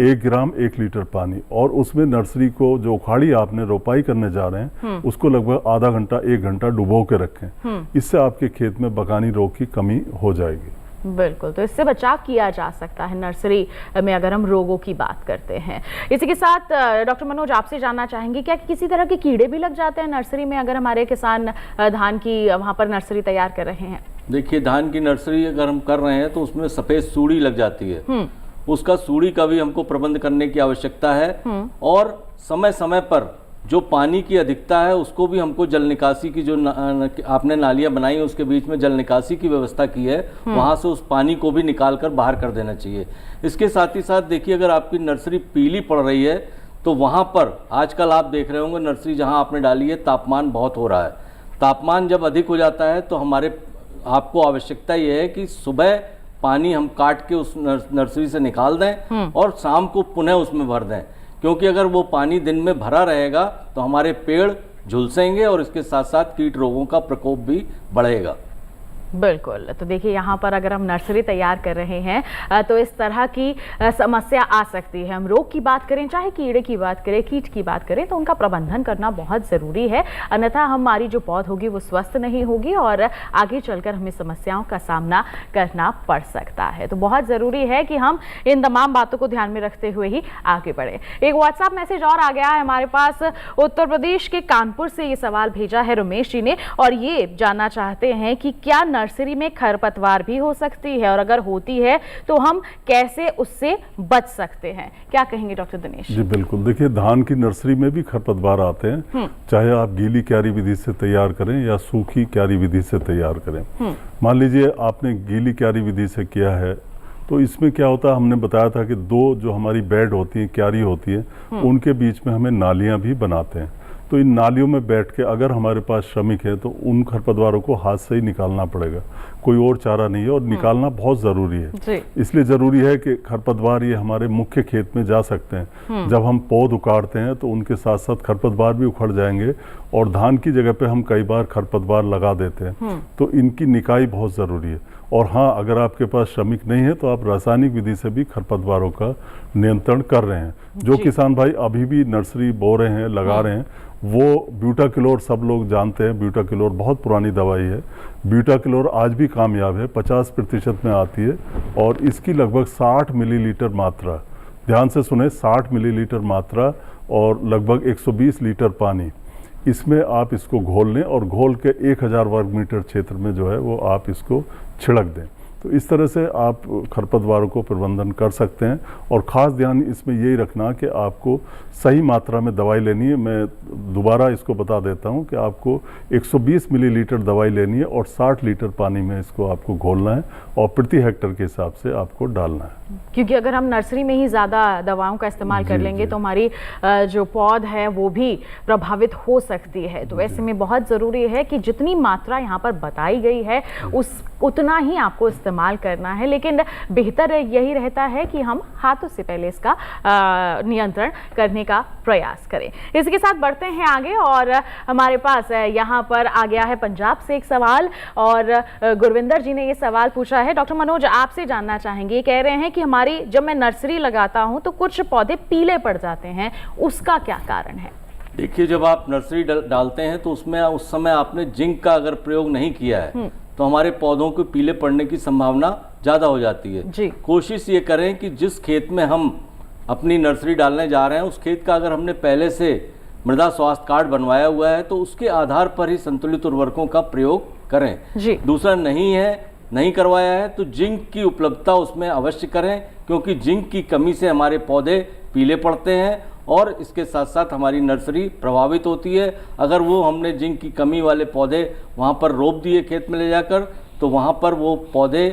1 ग्राम 1 लीटर पानी, और उसमें नर्सरी को जो उखाड़ी आपने रोपाई करने जा रहे हैं उसको लगभग आधा घंटा 1 घंटा डुबो के रखें। इससे आपके खेत में बकानी रोग की कमी हो जाएगी। बिल्कुल, तो इससे बचाव किया जा सकता है नर्सरी में अगर हम रोगों की बात करते हैं। इसी के साथ डॉक्टर मनोज, आपसे जानना चाहेंगे क्या किसी तरह के कीड़े भी लग जाते हैं नर्सरी में अगर हमारे किसान धान की वहाँ पर नर्सरी तैयार कर रहे हैं? देखिए, धान की नर्सरी अगर हम कर रहे हैं तो उसमें सफ़ेद सूड़ी लग जाती है, उसका सूड़ी का भी हमको प्रबंध करने की आवश्यकता है। और समय समय पर जो पानी की अधिकता है उसको भी हमको जल निकासी की जो आपने नालियां बनाई है उसके बीच में जल निकासी की व्यवस्था की है, वहां से उस पानी को भी निकाल कर बाहर कर देना चाहिए। इसके साथ ही साथ देखिए, अगर आपकी नर्सरी पीली पड़ रही है तो वहां पर आजकल आप देख रहे होंगे नर्सरी जहां आपने डाली है तापमान बहुत हो रहा है। तापमान जब अधिक हो जाता है तो आपको आवश्यकता ये है कि सुबह पानी हम काट के उस नर्सरी से निकाल दें और शाम को पुनः उसमें भर दें, क्योंकि अगर वो पानी दिन में भरा रहेगा तो हमारे पेड़ झुलसेंगे और इसके साथ साथ कीट रोगों का प्रकोप भी बढ़ेगा। बिल्कुल, तो देखिए यहाँ पर अगर हम नर्सरी तैयार कर रहे हैं तो इस तरह की समस्या आ सकती है। हम रोग की बात करें, चाहे कीड़े की बात करें, कीट की बात करें, तो उनका प्रबंधन करना बहुत ज़रूरी है, अन्यथा हमारी जो पौध होगी वो स्वस्थ नहीं होगी और आगे चलकर हमें समस्याओं का सामना करना पड़ सकता है। तो बहुत ज़रूरी है कि हम इन तमाम बातों को ध्यान में रखते हुए ही आगे बढ़े। एक व्हाट्सएप मैसेज और आ गया है हमारे पास, उत्तर प्रदेश के कानपुर से ये सवाल भेजा है रमेश जी ने और ये जानना चाहते हैं कि क्या नर्सरी में खरपतवार भी हो सकती है, और अगर होती है तो हम कैसे उससे बच सकते हैं? क्या कहेंगे डॉक्टर दिनेश? जी बिल्कुल, देखिए धान की नर्सरी में भी खरपतवार आते हैं, चाहे आप गीली क्यारी विधि से तैयार करें या सूखी क्यारी विधि से तैयार करें। मान लीजिए आपने गीली क्यारी विधि से किया है, तो इसमें क्या होता है, हमने बताया था कि दो जो हमारी बेड होती है, क्यारी होती है, उनके बीच में हमें नालियां भी बनाते हैं। तो इन नालियों में बैठ के अगर हमारे पास श्रमिक है तो उन खरपतवारों को हाथ से ही निकालना पड़ेगा, कोई और चारा नहीं है, और निकालना बहुत ज़रूरी है। इसलिए ज़रूरी है कि खरपतवार ये हमारे मुख्य खेत में जा सकते हैं। जब हम पौध उखाड़ते हैं तो उनके साथ साथ खरपतवार भी उखड़ जाएंगे, और धान की जगह पे हम कई बार खरपतवार लगा देते हैं, तो इनकी निकाई बहुत ज़रूरी है। और हाँ, अगर आपके पास श्रमिक नहीं है तो आप रासायनिक विधि से भी खरपतवारों का नियंत्रण कर रहे हैं। जो किसान भाई अभी भी नर्सरी बो रहे हैं, लगा रहे हैं, वो ब्यूटाक्लोर, सब लोग जानते हैं ब्यूटाक्लोर बहुत पुरानी दवाई है। ब्यूटाक्लोर आज भी कामयाब है, 50% में आती है, और इसकी लगभग 60 मिलीलीटर मात्रा, ध्यान से सुने, 60 मिलीलीटर मात्रा और लगभग 120 लीटर पानी, इसमें आप इसको घोल लें और घोल के 1000 वर्ग मीटर क्षेत्र में जो है वो आप इसको छिड़क दें। तो इस तरह से आप खरपतवारों को प्रबंधन कर सकते हैं। और ख़ास ध्यान इसमें यही रखना कि आपको सही मात्रा में दवाई लेनी है। मैं दोबारा इसको बता देता हूं कि आपको 120 मिलीलीटर दवाई लेनी है और 60 लीटर पानी में इसको आपको घोलना है और प्रति हेक्टर के हिसाब से आपको डालना है। क्योंकि अगर हम नर्सरी में ही ज़्यादा दवाओं का इस्तेमाल कर लेंगे तो हमारी जो पौध है वो भी प्रभावित हो सकती है। तो ऐसे में बहुत ज़रूरी है कि जितनी मात्रा यहाँ पर बताई गई है उतना ही आपको इस्तेमाल करना है, लेकिन बेहतर यही रहता है कि हम हाथों से पहले इसका नियंत्रण करने का प्रयास करें। इसी के साथ बढ़ते हैं आगे, और हमारे पास यहाँ पर आ गया है पंजाब से एक सवाल, और गुरविंदर जी ने ये सवाल पूछा है। डॉक्टर मनोज, आपसे जानना चाहेंगे, कह रहे हैं कि हमारी जब मैं नर्सरी लगाता हूँ तो कुछ पौधे पीले पड़ जाते हैं, उसका क्या कारण है? देखिए, जब आप नर्सरी डालते हैं तो उसमें उस समय आपने जिंक का अगर प्रयोग नहीं किया है तो हमारे पौधों को पीले पड़ने की संभावना ज़्यादा हो जाती है जी। कोशिश ये करें कि जिस खेत में हम अपनी नर्सरी डालने जा रहे हैं उस खेत का अगर हमने पहले से मृदा स्वास्थ्य कार्ड बनवाया हुआ है तो उसके आधार पर ही संतुलित उर्वरकों का प्रयोग करें जी। दूसरा नहीं करवाया है तो जिंक की उपलब्धता उसमें अवश्य करें, क्योंकि जिंक की कमी से हमारे पौधे पीले पड़ते हैं और इसके साथ साथ हमारी नर्सरी प्रभावित होती है। अगर वो हमने जिंक की कमी वाले पौधे वहाँ पर रोप दिए खेत में ले जाकर, तो वहाँ पर वो पौधे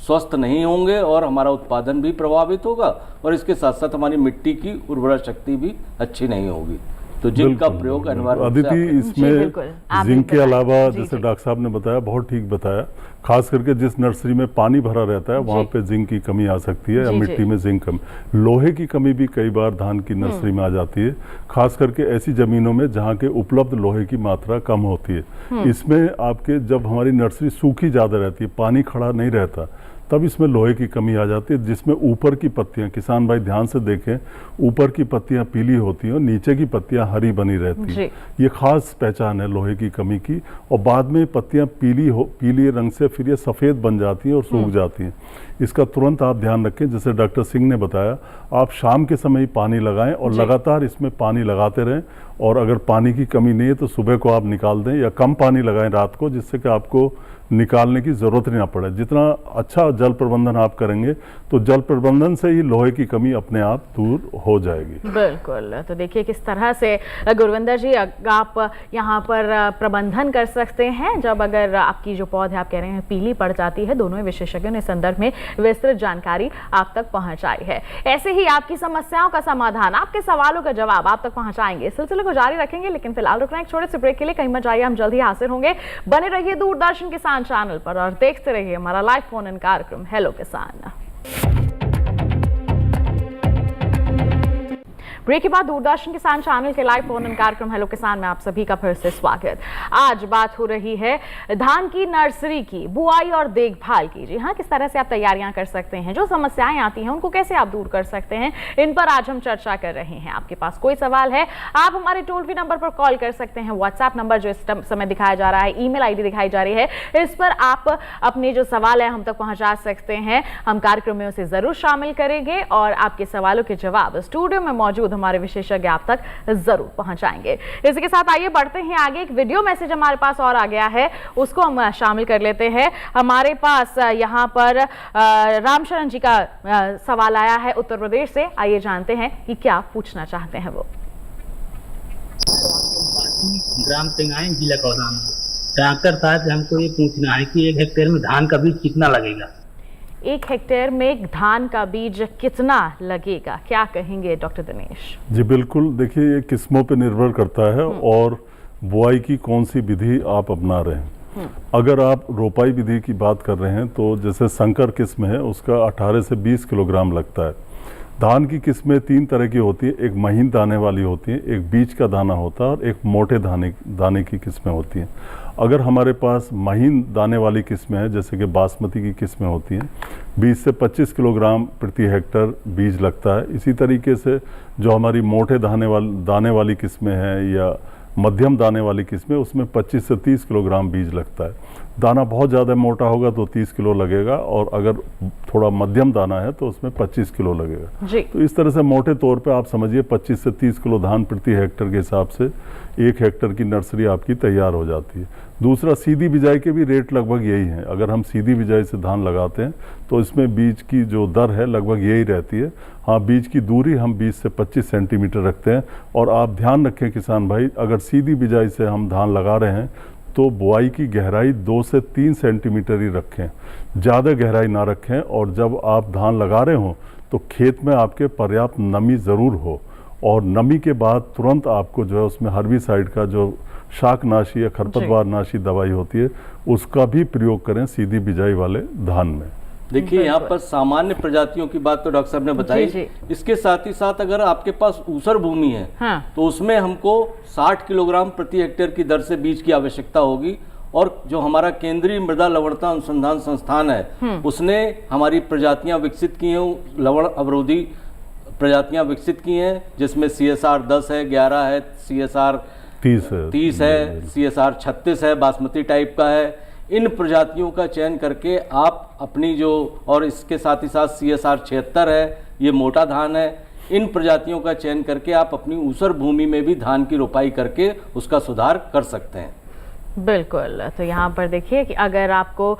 स्वस्थ नहीं होंगे और हमारा उत्पादन भी प्रभावित होगा, और इसके साथ साथ हमारी मिट्टी की उर्वरा शक्ति भी अच्छी नहीं होगी। तो जिंक का प्रयोग अनिवार्य रूप से अदिति, इसमें जिंक के अलावा जैसे डॉक्टर साहब ने बताया, बहुत ठीक बताया, खास करके जिस नर्सरी में पानी भरा रहता है वहाँ पे जिंक की कमी आ सकती है, या मिट्टी में जिंक कमी, लोहे की कमी भी कई बार धान की नर्सरी में आ जाती है, खास करके ऐसी जमीनों में जहाँ के उपलब्ध लोहे की मात्रा कम होती है। इसमें आपके जब हमारी नर्सरी सूखी ज़्यादा रहती है, पानी खड़ा नहीं रहता, तब इसमें लोहे की कमी आ जाती है, जिसमें ऊपर की पत्तियां, किसान भाई ध्यान से देखें, ऊपर की पत्तियां पीली होती हैं और नीचे की पत्तियां हरी बनी रहती हैं। ये खास पहचान है लोहे की कमी की। और बाद में पत्तियां पीली रंग से फिर ये सफ़ेद बन जाती हैं और सूख जाती हैं। इसका तुरंत आप ध्यान रखें, जैसे डॉक्टर सिंह ने बताया, आप शाम के समय ही पानी लगाएं और लगातार इसमें पानी लगाते रहें। और अगर पानी की कमी नहीं है तो सुबह को आप निकाल दें, या कम पानी लगाएं रात को, जिससे कि आपको निकालने की ज़रूरत नहीं पड़े। जितना अच्छा जल प्रबंधन आप करेंगे तो जल प्रबंधन से ही लोहे की कमी अपने आप दूर हो जाएगी। बिल्कुल। तो देखिए किस तरह से गुरविंदर जी आप यहाँ पर प्रबंधन कर सकते हैं जब अगर आपकी जो पौधे आप कह रहे हैं पीली पड़ जाती है। दोनों विशेषज्ञों ने संदर्भ में विस्तृत जानकारी आप तक पहुँचाई है। ऐसे ही आपकी समस्याओं का समाधान, आपके सवालों का जवाब आप तक पहुँचाएंगे। इस सिलसिले को जारी रखेंगे, लेकिन फिलहाल रुकना एक छोटे से ब्रेक के लिए। कहीं मत जाइए, हम जल्द ही हाजिर होंगे। बने रहिए दूरदर्शन किसान चैनल पर और देखते रहिए हमारा लाइव फोन इन कार्यक्रम हेलो किसान। ब्रेक के बाद दूरदर्शन किसान चैनल के लाइव फोन इन कार्यक्रम हेलो किसान में आप सभी का फिर से स्वागत। आज बात हो रही है धान की नर्सरी की बुआई और देखभाल की। जी हाँ, किस तरह से आप तैयारियां कर सकते हैं, जो समस्याएं आती हैं उनको कैसे आप दूर कर सकते हैं, इन पर आज हम चर्चा कर रहे हैं। आपके पास कोई सवाल है, आप हमारे टोल फ्री नंबर पर कॉल कर सकते हैं। व्हाट्सएप नंबर जो इस समय दिखाया जा रहा है, ईमेल आईडी दिखाई जा रही है, इस पर आप अपने जो सवाल है हम तक पहुंचा सकते हैं। हम कार्यक्रम में उसे जरूर शामिल करेंगे और आपके सवालों के जवाब स्टूडियो में मौजूद हमारे विशेषज्ञ आप तक जरूर पहुंचाएंगे। इसी के साथ आइए बढ़ते हैं आगे। एक वीडियो मैसेज हमारे पास और आ गया है, उसको हम शामिल कर लेते हैं। हमारे पास यहाँ पर रामशरण जी का सवाल आया है उत्तर प्रदेश से। आइए जानते हैं कि क्या पूछना चाहते हैं वो। ग्राम टेंगाई, जिला कौशाम्बी। डॉक्टर साहब हमको ये पूछना है कि 1 हेक्टेयर में धान का बीज कितना लगेगा? 1 हेक्टेयर में धान का बीज कितना लगेगा, क्या कहेंगे डॉक्टर दिनेश? जी बिल्कुल, देखिए ये किस्मों पे निर्भर करता है और बुआई की कौन सी विधि आप अपना रहे हैं। अगर आप रोपाई विधि की बात कर रहे हैं तो जैसे संकर किस्म है उसका 18 से 20 किलोग्राम लगता है। धान की किस्में 3 तरह की होती है, एक महीन दाने वाली होती है, एक बीज का दाना होता है और एक मोटे दाने की किस्में होती हैं। अगर हमारे पास महीन दाने वाली किस्में हैं जैसे कि बासमती की किस्में होती हैं, 20 से 25 किलोग्राम प्रति हेक्टर बीज लगता है। इसी तरीके से जो हमारी मोटे दाने वाली किस्में हैं या मध्यम दाने वाली किस्में, उसमें 25 से 30 किलोग्राम बीज लगता है। दाना बहुत ज़्यादा मोटा होगा तो 30 किलो लगेगा और अगर थोड़ा मध्यम दाना है तो उसमें 25 किलो लगेगा जी। तो इस तरह से मोटे तौर पे आप समझिए 25 से 30 किलो धान प्रति हेक्टर के हिसाब से 1 हेक्टर की नर्सरी आपकी तैयार हो जाती है। दूसरा, सीधी बिजाई के भी रेट लगभग यही है। अगर हम सीधी बिजाई से धान लगाते हैं तो इसमें बीज की जो दर है लगभग यही रहती है। हाँ, बीज की दूरी हम 20 से 25 सेंटीमीटर रखते हैं। और आप ध्यान रखें किसान भाई, अगर सीधी बिजाई से हम धान लगा रहे हैं तो बुआई की गहराई 2 से 3 सेंटीमीटर ही रखें, ज़्यादा गहराई ना रखें। और जब आप धान लगा रहे हों तो खेत में आपके पर्याप्त नमी ज़रूर हो और नमी के बाद तुरंत आपको जो है उसमें हर्बिसाइड का जो शाकनाशी या खरपतवार नाशी दवाई होती है उसका भी प्रयोग करें सीधी बिजाई वाले धान में। देखिए, यहाँ पर सामान्य प्रजातियों की बात तो डॉक्टर साहब ने बताई। जी। इसके साथ ही साथ अगर आपके पास ऊसर भूमि है तो उसमें हमको 60 किलोग्राम प्रति हेक्टेयर की दर से बीज की आवश्यकता होगी। और जो हमारा केंद्रीय मृदा लवणता अनुसंधान संस्थान है उसने हमारी प्रजातियां विकसित की हैं, लवण अवरोधी प्रजातियां विकसित की हैं, जिसमें CSR 10 है, 11 है, CSR 30 है, CSR 36 है, बासमती टाइप का है। इन प्रजातियों का चयन करके आप अपनी जो, और इसके साथ ही साथ CSR 76 है, ये मोटा धान है। इन प्रजातियों का चयन करके आप अपनी ऊसर भूमि में भी धान की रोपाई करके उसका सुधार कर सकते हैं। बिल्कुल। तो यहाँ पर देखिए कि अगर आपको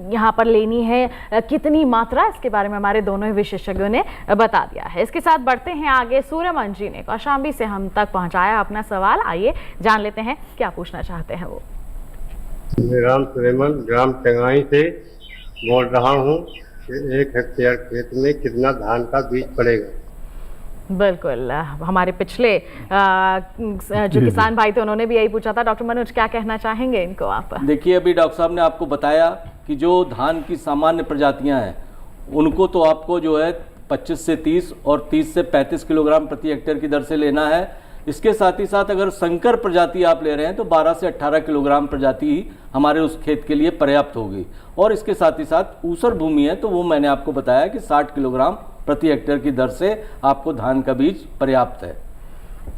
यहाँ पर लेनी है कितनी मात्रा, इसके बारे में हमारे दोनों ही विशेषज्ञों ने बता दिया है। इसके साथ बढ़ते हैं आगे। सूर्यमन जी ने कौशाम्बी से हम तक पहुँचाया अपना सवाल। आइए जान लेते हैं क्या पूछना चाहते हैं वो। राम सुलेमान ग्राम टेंगाई से बोल रहा हूँ। 1 हेक्टेयर खेत में कितना धान का बीज पड़ेगा? बिल्कुल, हमारे पिछले जो किसान भाई थे उन्होंने भी यही पूछा था। डॉक्टर मनोज, क्या कहना चाहेंगे इनको आप? देखिए, अभी डॉक्टर साहब ने आपको बताया कि जो धान की सामान्य प्रजातियां हैं उनको तो आपको जो है 25 से 30 और 30 से 35 किलोग्राम प्रति हेक्टेयर की दर से लेना है। इसके साथ ही साथ अगर संकर प्रजाति आप ले रहे हैं तो 12 से 18 किलोग्राम प्रजाति ही हमारे उस खेत के लिए पर्याप्त होगी। और इसके साथ ही साथ ऊसर भूमि है तो वो मैंने आपको बताया कि 60 किलोग्राम प्रति हेक्टेयर की दर से आपको धान का बीज पर्याप्त है।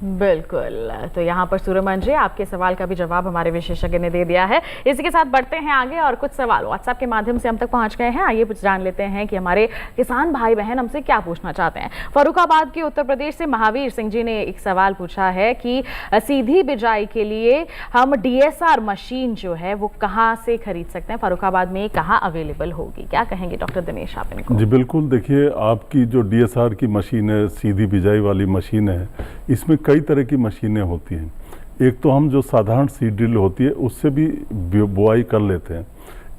बिल्कुल। तो यहाँ पर सूर्यमन जी, आपके सवाल का भी जवाब हमारे विशेषज्ञ ने दे दिया है। इसी के साथ बढ़ते हैं आगे और कुछ सवाल व्हाट्सएप के माध्यम से हम तक पहुँच गए हैं। आइए जान लेते हैं कि हमारे किसान भाई बहन हमसे क्या पूछना चाहते हैं। फर्रुखाबाद के उत्तर प्रदेश से महावीर सिंह जी ने एक सवाल पूछा है कि सीधी बिजाई के लिए हम DSR मशीन जो है वो कहाँ से खरीद सकते हैं, फर्रुखाबाद में कहाँ अवेलेबल होगी, क्या कहेंगे डॉक्टर दिनेश आप इनको? जी बिल्कुल, देखिए आपकी जो DSR की मशीन है, सीधी बिजाई वाली मशीन है, इसमें कई तरह की मशीनें होती हैं। एक तो हम जो साधारण सीड ड्रिल होती है उससे भी बुआई कर लेते हैं।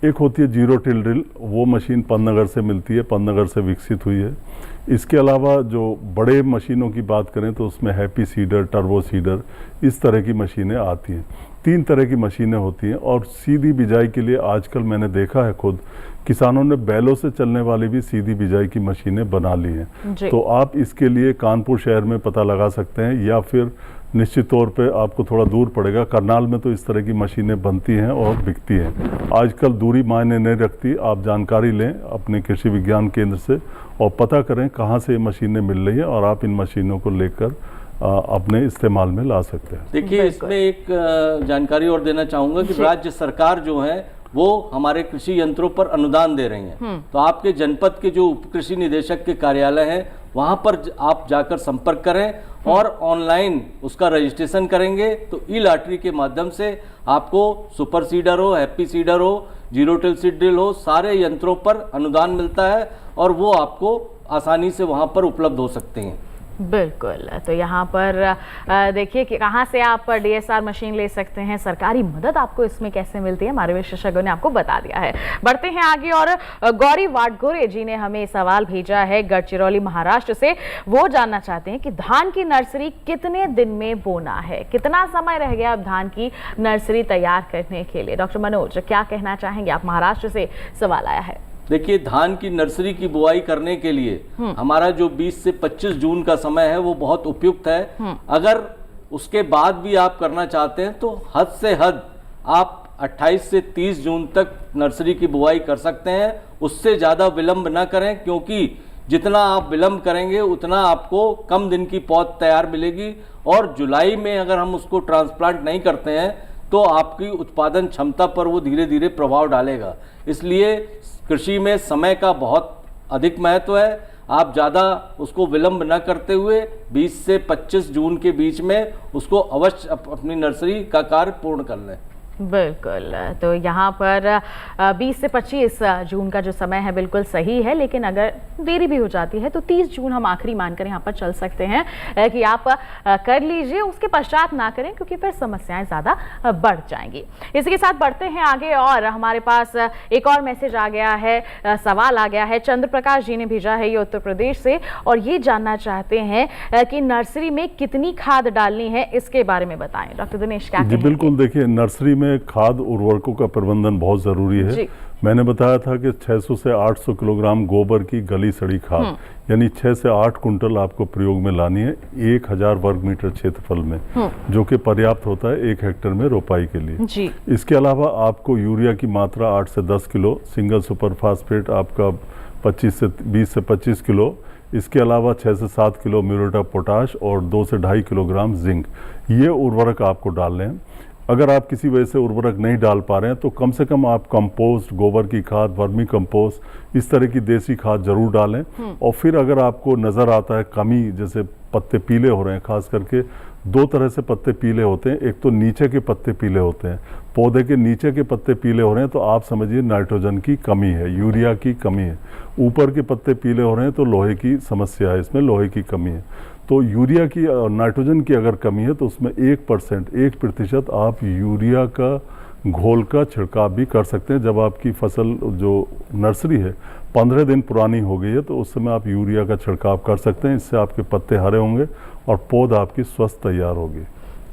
एक होती है 0 टिल ड्रिल, वो मशीन पन्नगर से मिलती है, पन्नगर से विकसित हुई है। इसके अलावा जो बड़े मशीनों की बात करें तो उसमें हैप्पी सीडर, टर्बो सीडर, इस तरह की मशीनें आती हैं। 3 तरह की मशीनें होती हैं। और सीधी बिजाई के लिए आजकल मैंने देखा है खुद किसानों ने बैलों से चलने वाली भी सीधी बिजाई की मशीनें बना ली हैं। तो आप इसके लिए कानपुर शहर में पता लगा सकते हैं या फिर निश्चित तौर पे आपको थोड़ा दूर पड़ेगा। करनाल में तो इस तरह की मशीनें बनती हैं और बिकती हैं। आजकल दूरी मायने नहीं रखती, आप जानकारी लें अपने कृषि विज्ञान केंद्र से और पता करें कहाँ से ये मशीनें मिल रही हैं और आप इन मशीनों को लेकर अपने इस्तेमाल में ला सकते हैं। देखिए, इसमें एक जानकारी और देना चाहूँगा कि राज्य सरकार जो है वो हमारे कृषि यंत्रों पर अनुदान दे रही हैं। तो आपके जनपद के जो उप कृषि निदेशक के कार्यालय हैं वहाँ पर आप जाकर संपर्क करें और ऑनलाइन उसका रजिस्ट्रेशन करेंगे तो ई लॉटरी के माध्यम से आपको सुपर सीडर हो, हैप्पी सीडर हो, जीरो टिल सीड ड्रिल हो, सारे यंत्रों पर अनुदान मिलता है और वो आपको आसानी से वहाँ पर उपलब्ध हो सकते हैं। बिल्कुल। तो यहाँ पर देखिए कि कहाँ से आप DSR मशीन ले सकते हैं, सरकारी मदद आपको इसमें कैसे मिलती है, हमारे विशेषज्ञों ने आपको बता दिया है। बढ़ते हैं आगे और गौरी वाडगोरे जी ने हमें सवाल भेजा है गढ़चिरौली महाराष्ट्र से। वो जानना चाहते हैं कि धान की नर्सरी कितने दिन में बोना है, कितना समय रह गया अब धान की नर्सरी तैयार करने के लिए। डॉक्टर मनोज क्या कहना चाहेंगे, आप महाराष्ट्र से सवाल आया है। देखिए, धान की नर्सरी की बुआई करने के लिए हमारा जो 20 से 25 जून का समय है वो बहुत उपयुक्त है। अगर उसके बाद भी आप करना चाहते हैं तो हद से हद आप 28 से 30 जून तक नर्सरी की बुआई कर सकते हैं। उससे ज़्यादा विलंब ना करें, क्योंकि जितना आप विलंब करेंगे उतना आपको कम दिन की पौध तैयार मिलेगी और जुलाई में अगर हम उसको ट्रांसप्लांट नहीं करते हैं तो आपकी उत्पादन क्षमता पर वो धीरे धीरे प्रभाव डालेगा। इसलिए कृषि में समय का बहुत अधिक महत्व है। आप ज़्यादा उसको विलंब न करते हुए 20 से 25 जून के बीच में उसको अवश्य अपनी नर्सरी का कार्य पूर्ण कर लें। बिल्कुल। तो यहाँ पर 20 से 25 जून का जो समय है बिल्कुल सही है, लेकिन अगर देरी भी हो जाती है तो 30 जून हम आखिरी मानकर यहाँ पर चल सकते हैं कि आप कर लीजिए, उसके पश्चात ना करें क्योंकि फिर समस्याएं ज़्यादा बढ़ जाएंगी। इसी के साथ बढ़ते हैं आगे और हमारे पास एक और मैसेज आ गया है, सवाल आ गया है। चंद्र प्रकाश जी ने भेजा है ये उत्तर प्रदेश से और ये जानना चाहते हैं कि नर्सरी में कितनी खाद डालनी है, इसके बारे में बताएं। डॉक्टर दिनेश क्या कहेंगे? बिल्कुल, देखिए नर्सरी में खाद उर्वरकों का प्रबंधन बहुत जरूरी है। मैंने बताया था कि 600 से 800 किलोग्राम गोबर की गली सड़ी खाद यानी 6 से 8 कुंटल आपको प्रयोग में लानी है 1000 वर्ग मीटर क्षेत्रफल में, जो कि पर्याप्त होता है 1 हेक्टेयर में रोपाई के लिए जी। इसके अलावा आपको यूरिया की मात्रा 8 से 10 किलो, सिंगल सुपर फास्फेट आपका 20 से 25 किलो, इसके अलावा 6 से 7 किलो म्यूरेट ऑफ पोटाश और 2 से 2.5 किलोग्राम जिंक, ये उर्वरक आपको डालने हैं। अगर आप किसी वजह से उर्वरक नहीं डाल पा रहे हैं तो कम से कम आप कंपोस्ट, गोबर की खाद, वर्मी कंपोस्ट, इस तरह की देसी खाद जरूर डालें। और फिर अगर आपको नज़र आता है कमी, जैसे पत्ते पीले हो रहे हैं, खास करके 2 तरह से पत्ते पीले होते हैं। एक तो नीचे के पत्ते पीले होते हैं, पौधे के नीचे के पत्ते पीले हो रहे हैं तो आप समझिए नाइट्रोजन की कमी है, यूरिया की कमी है। ऊपर के पत्ते पीले हो रहे हैं तो लोहे की समस्या है, इसमें लोहे की कमी है। तो यूरिया की और नाइट्रोजन की अगर कमी है तो उसमें 1% आप यूरिया का घोल का छिड़काव भी कर सकते हैं। जब आपकी फसल जो नर्सरी है 15 दिन पुरानी हो गई है तो उस समय आप यूरिया का छिड़काव कर सकते हैं। इससे आपके पत्ते हरे होंगे और पौध आपकी स्वस्थ तैयार होगी।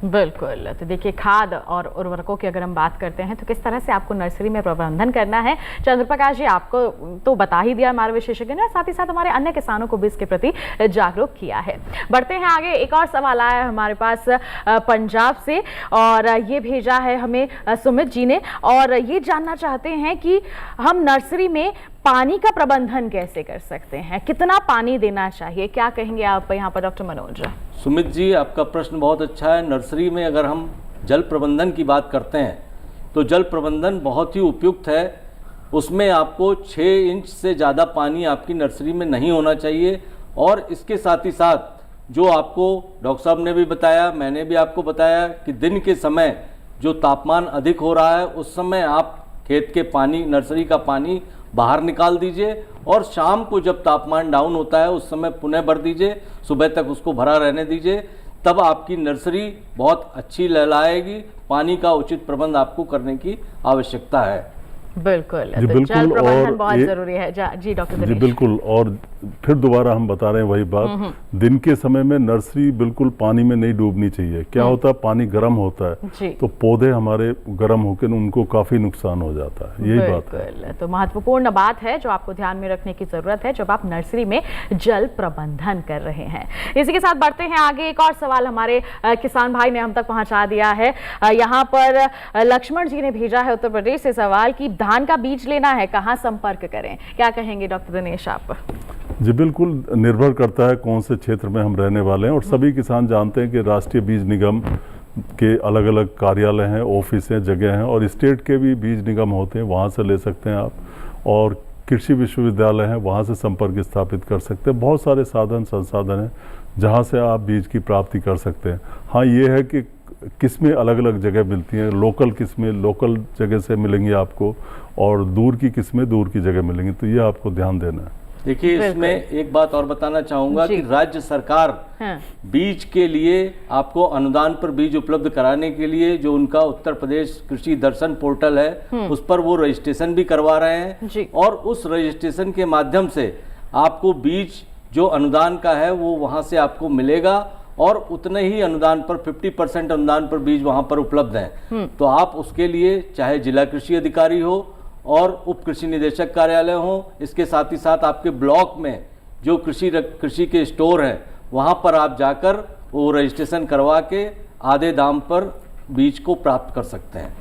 बिल्कुल। तो देखिए, खाद और उर्वरकों की अगर हम बात करते हैं तो किस तरह से आपको नर्सरी में प्रबंधन करना है, चंद्र प्रकाश जी आपको तो बता ही दिया हमारे विशेषज्ञ ने, और साथ ही साथ हमारे अन्य किसानों को भी इसके प्रति जागरूक किया है। बढ़ते हैं आगे, एक और सवाल आया है हमारे पास पंजाब से और ये भेजा है हमें सुमित जी ने, और ये जानना चाहते हैं कि हम नर्सरी में पानी का प्रबंधन कैसे कर सकते हैं, कितना पानी देना चाहिए, क्या कहेंगे आप यहाँ पर डॉक्टर मनोज? सुमित जी, आपका प्रश्न बहुत अच्छा है। नर्सरी में अगर हम जल प्रबंधन की बात करते हैं तो जल प्रबंधन बहुत ही उपयुक्त है। उसमें आपको 6 इंच से ज़्यादा पानी आपकी नर्सरी में नहीं होना चाहिए। और इसके साथ ही साथ जो आपको डॉक्टर साहब ने भी बताया, मैंने भी आपको बताया कि दिन के समय जो तापमान अधिक हो रहा है उस समय आप खेत के पानी, नर्सरी का पानी बाहर निकाल दीजिए और शाम को जब तापमान डाउन होता है उस समय पुनः भर दीजिए, सुबह तक उसको भरा रहने दीजिए, तब आपकी नर्सरी बहुत अच्छी लहलाएगी। पानी का उचित प्रबंध आपको करने की आवश्यकता है। बिल्कुल, जी बिल्कुल, जल प्रबंधन बहुत और जरूरी है जी डॉक्टर जी दिनेश। बिल्कुल, और फिर दोबारा हम बता रहे हैं वही बात, दिन के समय में नर्सरी बिल्कुल पानी में नहीं डूबनी चाहिए। क्या होता है, पानी गर्म होता है तो पौधे हमारे गर्म होकर उनको काफी नुकसान हो जाता है, यही बात है। तो महत्वपूर्ण बात है जो आपको ध्यान में रखने की जरूरत है जब आप नर्सरी में जल प्रबंधन कर रहे हैं। इसी के साथ बढ़ते हैं आगे, एक और सवाल हमारे किसान भाई ने हम तक पहुंचा दिया है। यहाँ पर लक्ष्मण जी ने भेजा है उत्तर प्रदेश से सवाल कि धान का बीज लेना है, कहाँ संपर्क करें, क्या कहेंगे डॉक्टर दिनेश आप? जी बिल्कुल, निर्भर करता है कौन से क्षेत्र में हम रहने वाले हैं, और सभी किसान जानते हैं कि राष्ट्रीय बीज निगम के अलग अलग कार्यालय हैं, ऑफिस हैं, जगह हैं, और स्टेट के भी बीज निगम होते हैं, वहाँ से ले सकते हैं आप, और कृषि विश्वविद्यालय हैं, वहाँ से संपर्क स्थापित कर सकते हैं। बहुत सारे साधन संसाधन हैं जहाँ से आप बीज की प्राप्ति कर सकते हैं। हाँ, ये है कि किस्में अलग अलग जगह मिलती हैं, लोकल किस्में लोकल जगह से मिलेंगी आपको, और दूर की किस्में दूर की जगह मिलेंगी, तो ये आपको ध्यान देना है। देखिए, इसमें एक बात और बताना चाहूँगा कि राज्य सरकार बीज के लिए आपको अनुदान पर बीज उपलब्ध कराने के लिए जो उनका उत्तर प्रदेश कृषि दर्शन पोर्टल है उस पर वो रजिस्ट्रेशन भी करवा रहे हैं, और उस रजिस्ट्रेशन के माध्यम से आपको बीज जो अनुदान का है वो वहाँ से आपको मिलेगा, और उतने ही अनुदान पर 50% अनुदान पर बीज वहाँ पर उपलब्ध हैं। तो आप उसके लिए चाहे जिला कृषि अधिकारी हो और उप कृषि निदेशक कार्यालय हो, इसके साथ ही साथ आपके ब्लॉक में जो कृषि के स्टोर हैं वहाँ पर आप जाकर वो रजिस्ट्रेशन करवा के आधे दाम पर बीज को प्राप्त कर सकते हैं।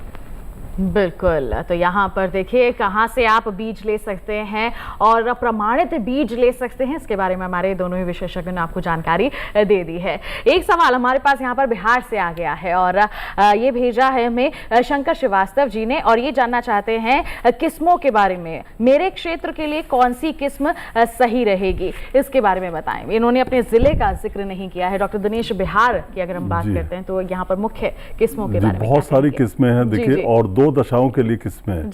बिल्कुल, तो यहाँ पर देखिए कहाँ से आप बीज ले सकते हैं और प्रमाणित बीज ले सकते हैं, इसके बारे में हमारे दोनों ही विशेषज्ञों ने आपको जानकारी दे दी है। एक सवाल हमारे पास यहाँ पर बिहार से आ गया है, और ये भेजा है हमें शंकर श्रीवास्तव जी ने, और ये जानना चाहते हैं किस्मों के बारे में, मेरे क्षेत्र के लिए कौन सी किस्म सही रहेगी, इसके बारे में बताएं। इन्होंने अपने जिले का जिक्र नहीं किया है। डॉक्टर दिनेश, बिहार की अगर हम बात करते हैं तो यहाँ पर मुख्य किस्मों के बारे में बहुत सारी किस्में हैं, देखिए, और दो दशाओं के लिए किस्में हैं।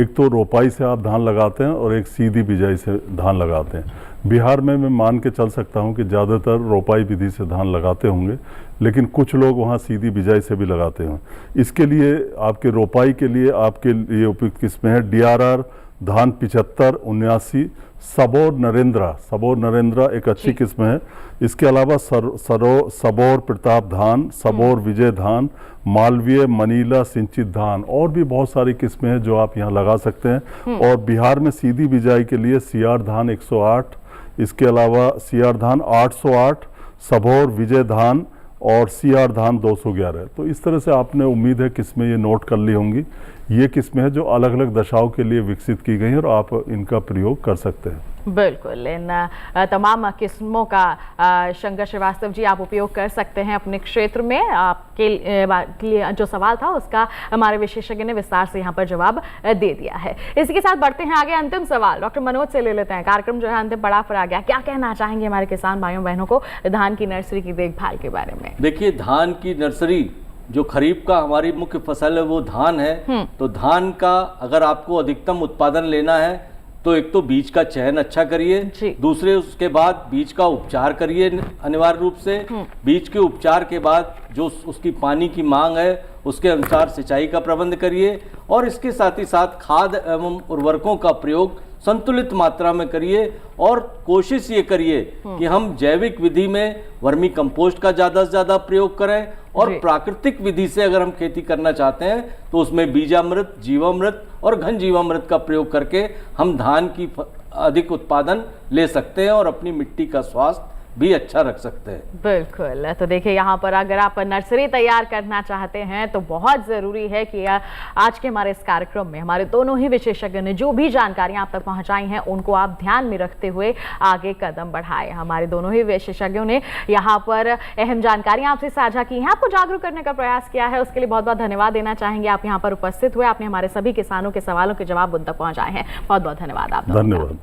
एक तो रोपाई से आप धान लगाते हैं और एक सीधी बिजाई से धान लगाते हैं। बिहार में मैं मान के चल सकता हूं कि ज़्यादातर रोपाई विधि से धान लगाते होंगे, लेकिन कुछ लोग वहां सीधी बिजाई से भी लगाते हैं। इसके लिए आपके रोपाई के लिए आपके लिए उपयुक्त किस्में हैं DRR धान 75 79, सबौर नरेंद्रा एक अच्छी किस्म है। इसके अलावा सबौर प्रताप धान, सबौर विजय धान, मालवीय मनीला सिंचित धान, और भी बहुत सारी किस्में हैं जो आप यहाँ लगा सकते हैं। और बिहार में सीधी बिजाई के लिए CR धान 108, इसके अलावा CR धान 808, सबौर विजय धान और CR धान 211। तो इस तरह से आपने उम्मीद है किस्में ये नोट कर ली होंगी। ये किस्में हैं जो अलग अलग दशाओं के लिए विकसित की गई हैं और आप इनका प्रयोग कर सकते हैं। बिल्कुल, इन तमाम किस्मों का शंकर श्रीवास्तव जी आप उपयोग कर सकते हैं अपने क्षेत्र में। आपके लिए जो सवाल था उसका हमारे विशेषज्ञ ने विस्तार से यहाँ पर जवाब दे दिया है। इसी के साथ बढ़ते हैं आगे। अंतिम सवाल डॉक्टर मनोज से ले लेते हैं। कार्यक्रम जो है अंतिम पड़ाव पर आ गया, क्या कहना चाहेंगे हमारे किसान भाइयों बहनों को धान की नर्सरी की देखभाल के बारे में? देखिए, धान की नर्सरी जो खरीफ का हमारी मुख्य फसल है वो धान है। तो धान का अगर आपको अधिकतम उत्पादन लेना है तो एक तो बीज का चयन अच्छा करिए, दूसरे उसके बाद बीज का उपचार करिए अनिवार्य रूप से। बीज के उपचार के बाद जो उसकी पानी की मांग है उसके अनुसार सिंचाई का प्रबंध करिए, और इसके साथ ही साथ खाद एवं उर्वरकों का प्रयोग संतुलित मात्रा में करिए, और कोशिश ये करिए कि हम जैविक विधि में वर्मी कंपोस्ट का ज़्यादा से ज़्यादा प्रयोग करें, और प्राकृतिक विधि से अगर हम खेती करना चाहते हैं तो उसमें बीजामृत, जीवामृत और घन जीवामृत का प्रयोग करके हम धान की अधिक उत्पादन ले सकते हैं और अपनी मिट्टी का स्वास्थ्य भी अच्छा रख सकते हैं। बिल्कुल, तो देखिए यहाँ पर अगर आप नर्सरी तैयार करना चाहते हैं तो बहुत ज़रूरी है कि आज के हमारे इस कार्यक्रम में हमारे दोनों ही विशेषज्ञों ने जो भी जानकारियाँ आप तक पहुँचाई हैं उनको आप ध्यान में रखते हुए आगे कदम बढ़ाएं। हमारे दोनों ही विशेषज्ञों ने यहाँ पर अहम जानकारियाँ आपसे साझा की हैं, आपको जागरूक करने का प्रयास किया है, उसके लिए बहुत बहुत धन्यवाद देना चाहेंगे। आप यहाँ पर उपस्थित हुए, आपने हमारे सभी किसानों के सवालों के जवाब उन तक पहुँचाए हैं, बहुत बहुत धन्यवाद आपका। धन्यवाद।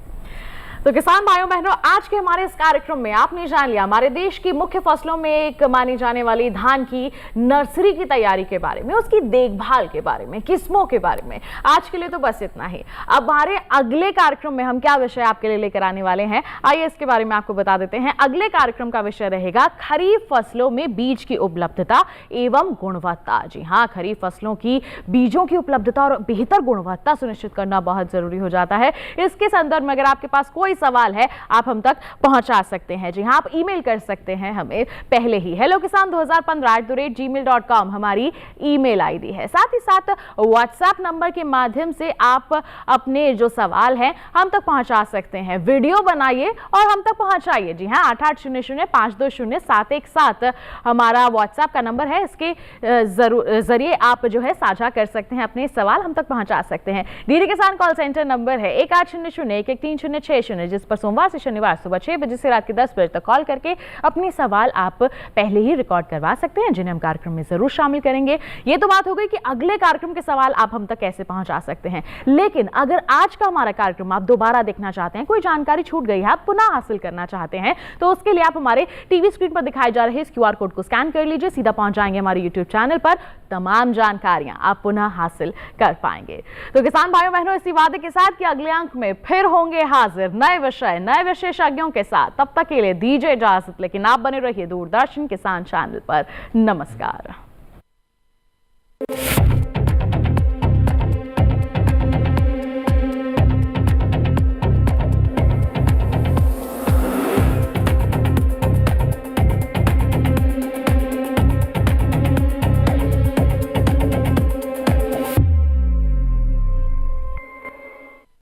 तो किसान भाइयों बहनों, आज के हमारे इस कार्यक्रम में आपने जान लिया हमारे देश की मुख्य फसलों में एक मानी जाने वाली धान की नर्सरी की तैयारी के बारे में, उसकी देखभाल के बारे में, किस्मों के बारे में। आज के लिए तो बस इतना ही। अब हमारे अगले कार्यक्रम में हम क्या विषय आपके लिए लेकर आने वाले हैं, आइए इसके बारे में आपको बता देते हैं। अगले कार्यक्रम का विषय रहेगा खरीफ फसलों में बीज की उपलब्धता एवं गुणवत्ता। जी हाँ, खरीफ फसलों की बीजों की उपलब्धता और बेहतर गुणवत्ता सुनिश्चित करना बहुत जरूरी हो जाता है। इसके संदर्भ में अगर आपके पास कोई सवाल है आप हम तक पहुंचा सकते हैं। जी हाँ, आप ईमेल कर सकते हैं हमें पहले ही hellokisan2015@gmail.com हमारी ईमेल आईडी है। साथ ही साथ व्हाट्सएप नंबर के माध्यम से आप अपने जो सवाल हैं हम तक पहुंचा सकते हैं। वीडियो बनाइए और हम तक पहुंचाइए। जी हाँ, 8800520717 हमारा व्हाट्सएप का नंबर है। इसके जरिए आप जो है साझा कर सकते हैं, अपने सवाल हम तक पहुंचा सकते हैं। डीडी किसान कॉल सेंटर नंबर है 1800 11306 है जिस पर सोमवार से शनिवार सुबह 6 बजे से रात के 10 बजे तक कॉल करके अपने सवाल आप पहले ही रिकॉर्ड करवा सकते हैं, जिन्हें हम कार्यक्रम में जरूर शामिल करेंगे। ये तो बात हो गई कि अगले कार्यक्रम के सवाल आप हम तक कैसे पहुंचा सकते हैं, लेकिन अगर आज का हमारा कार्यक्रम आप दोबारा देखना चाहते हैं, कोई जानकारी छूट गई है, आप पुनः हासिल करना चाहते हैं, तो उसके लिए आप हमारे टीवी स्क्रीन पर दिखाए जा रहे इस QR कोड को स्कैन कर लीजिए, सीधा पहुंच जाएंगे हमारे YouTube चैनल पर, तमाम जानकारियां आप पुनः हासिल कर पाएंगे। तो किसान भाइयों बहनों, इसी वादे के साथ कि अगले अंक में फिर होंगे हाजिर नए विषय नए विशेषज्ञों के साथ, तब तक के लिए दीजिए इजाजत, लेकिन आप बने रहिए दूरदर्शन किसान चैनल पर। नमस्कार।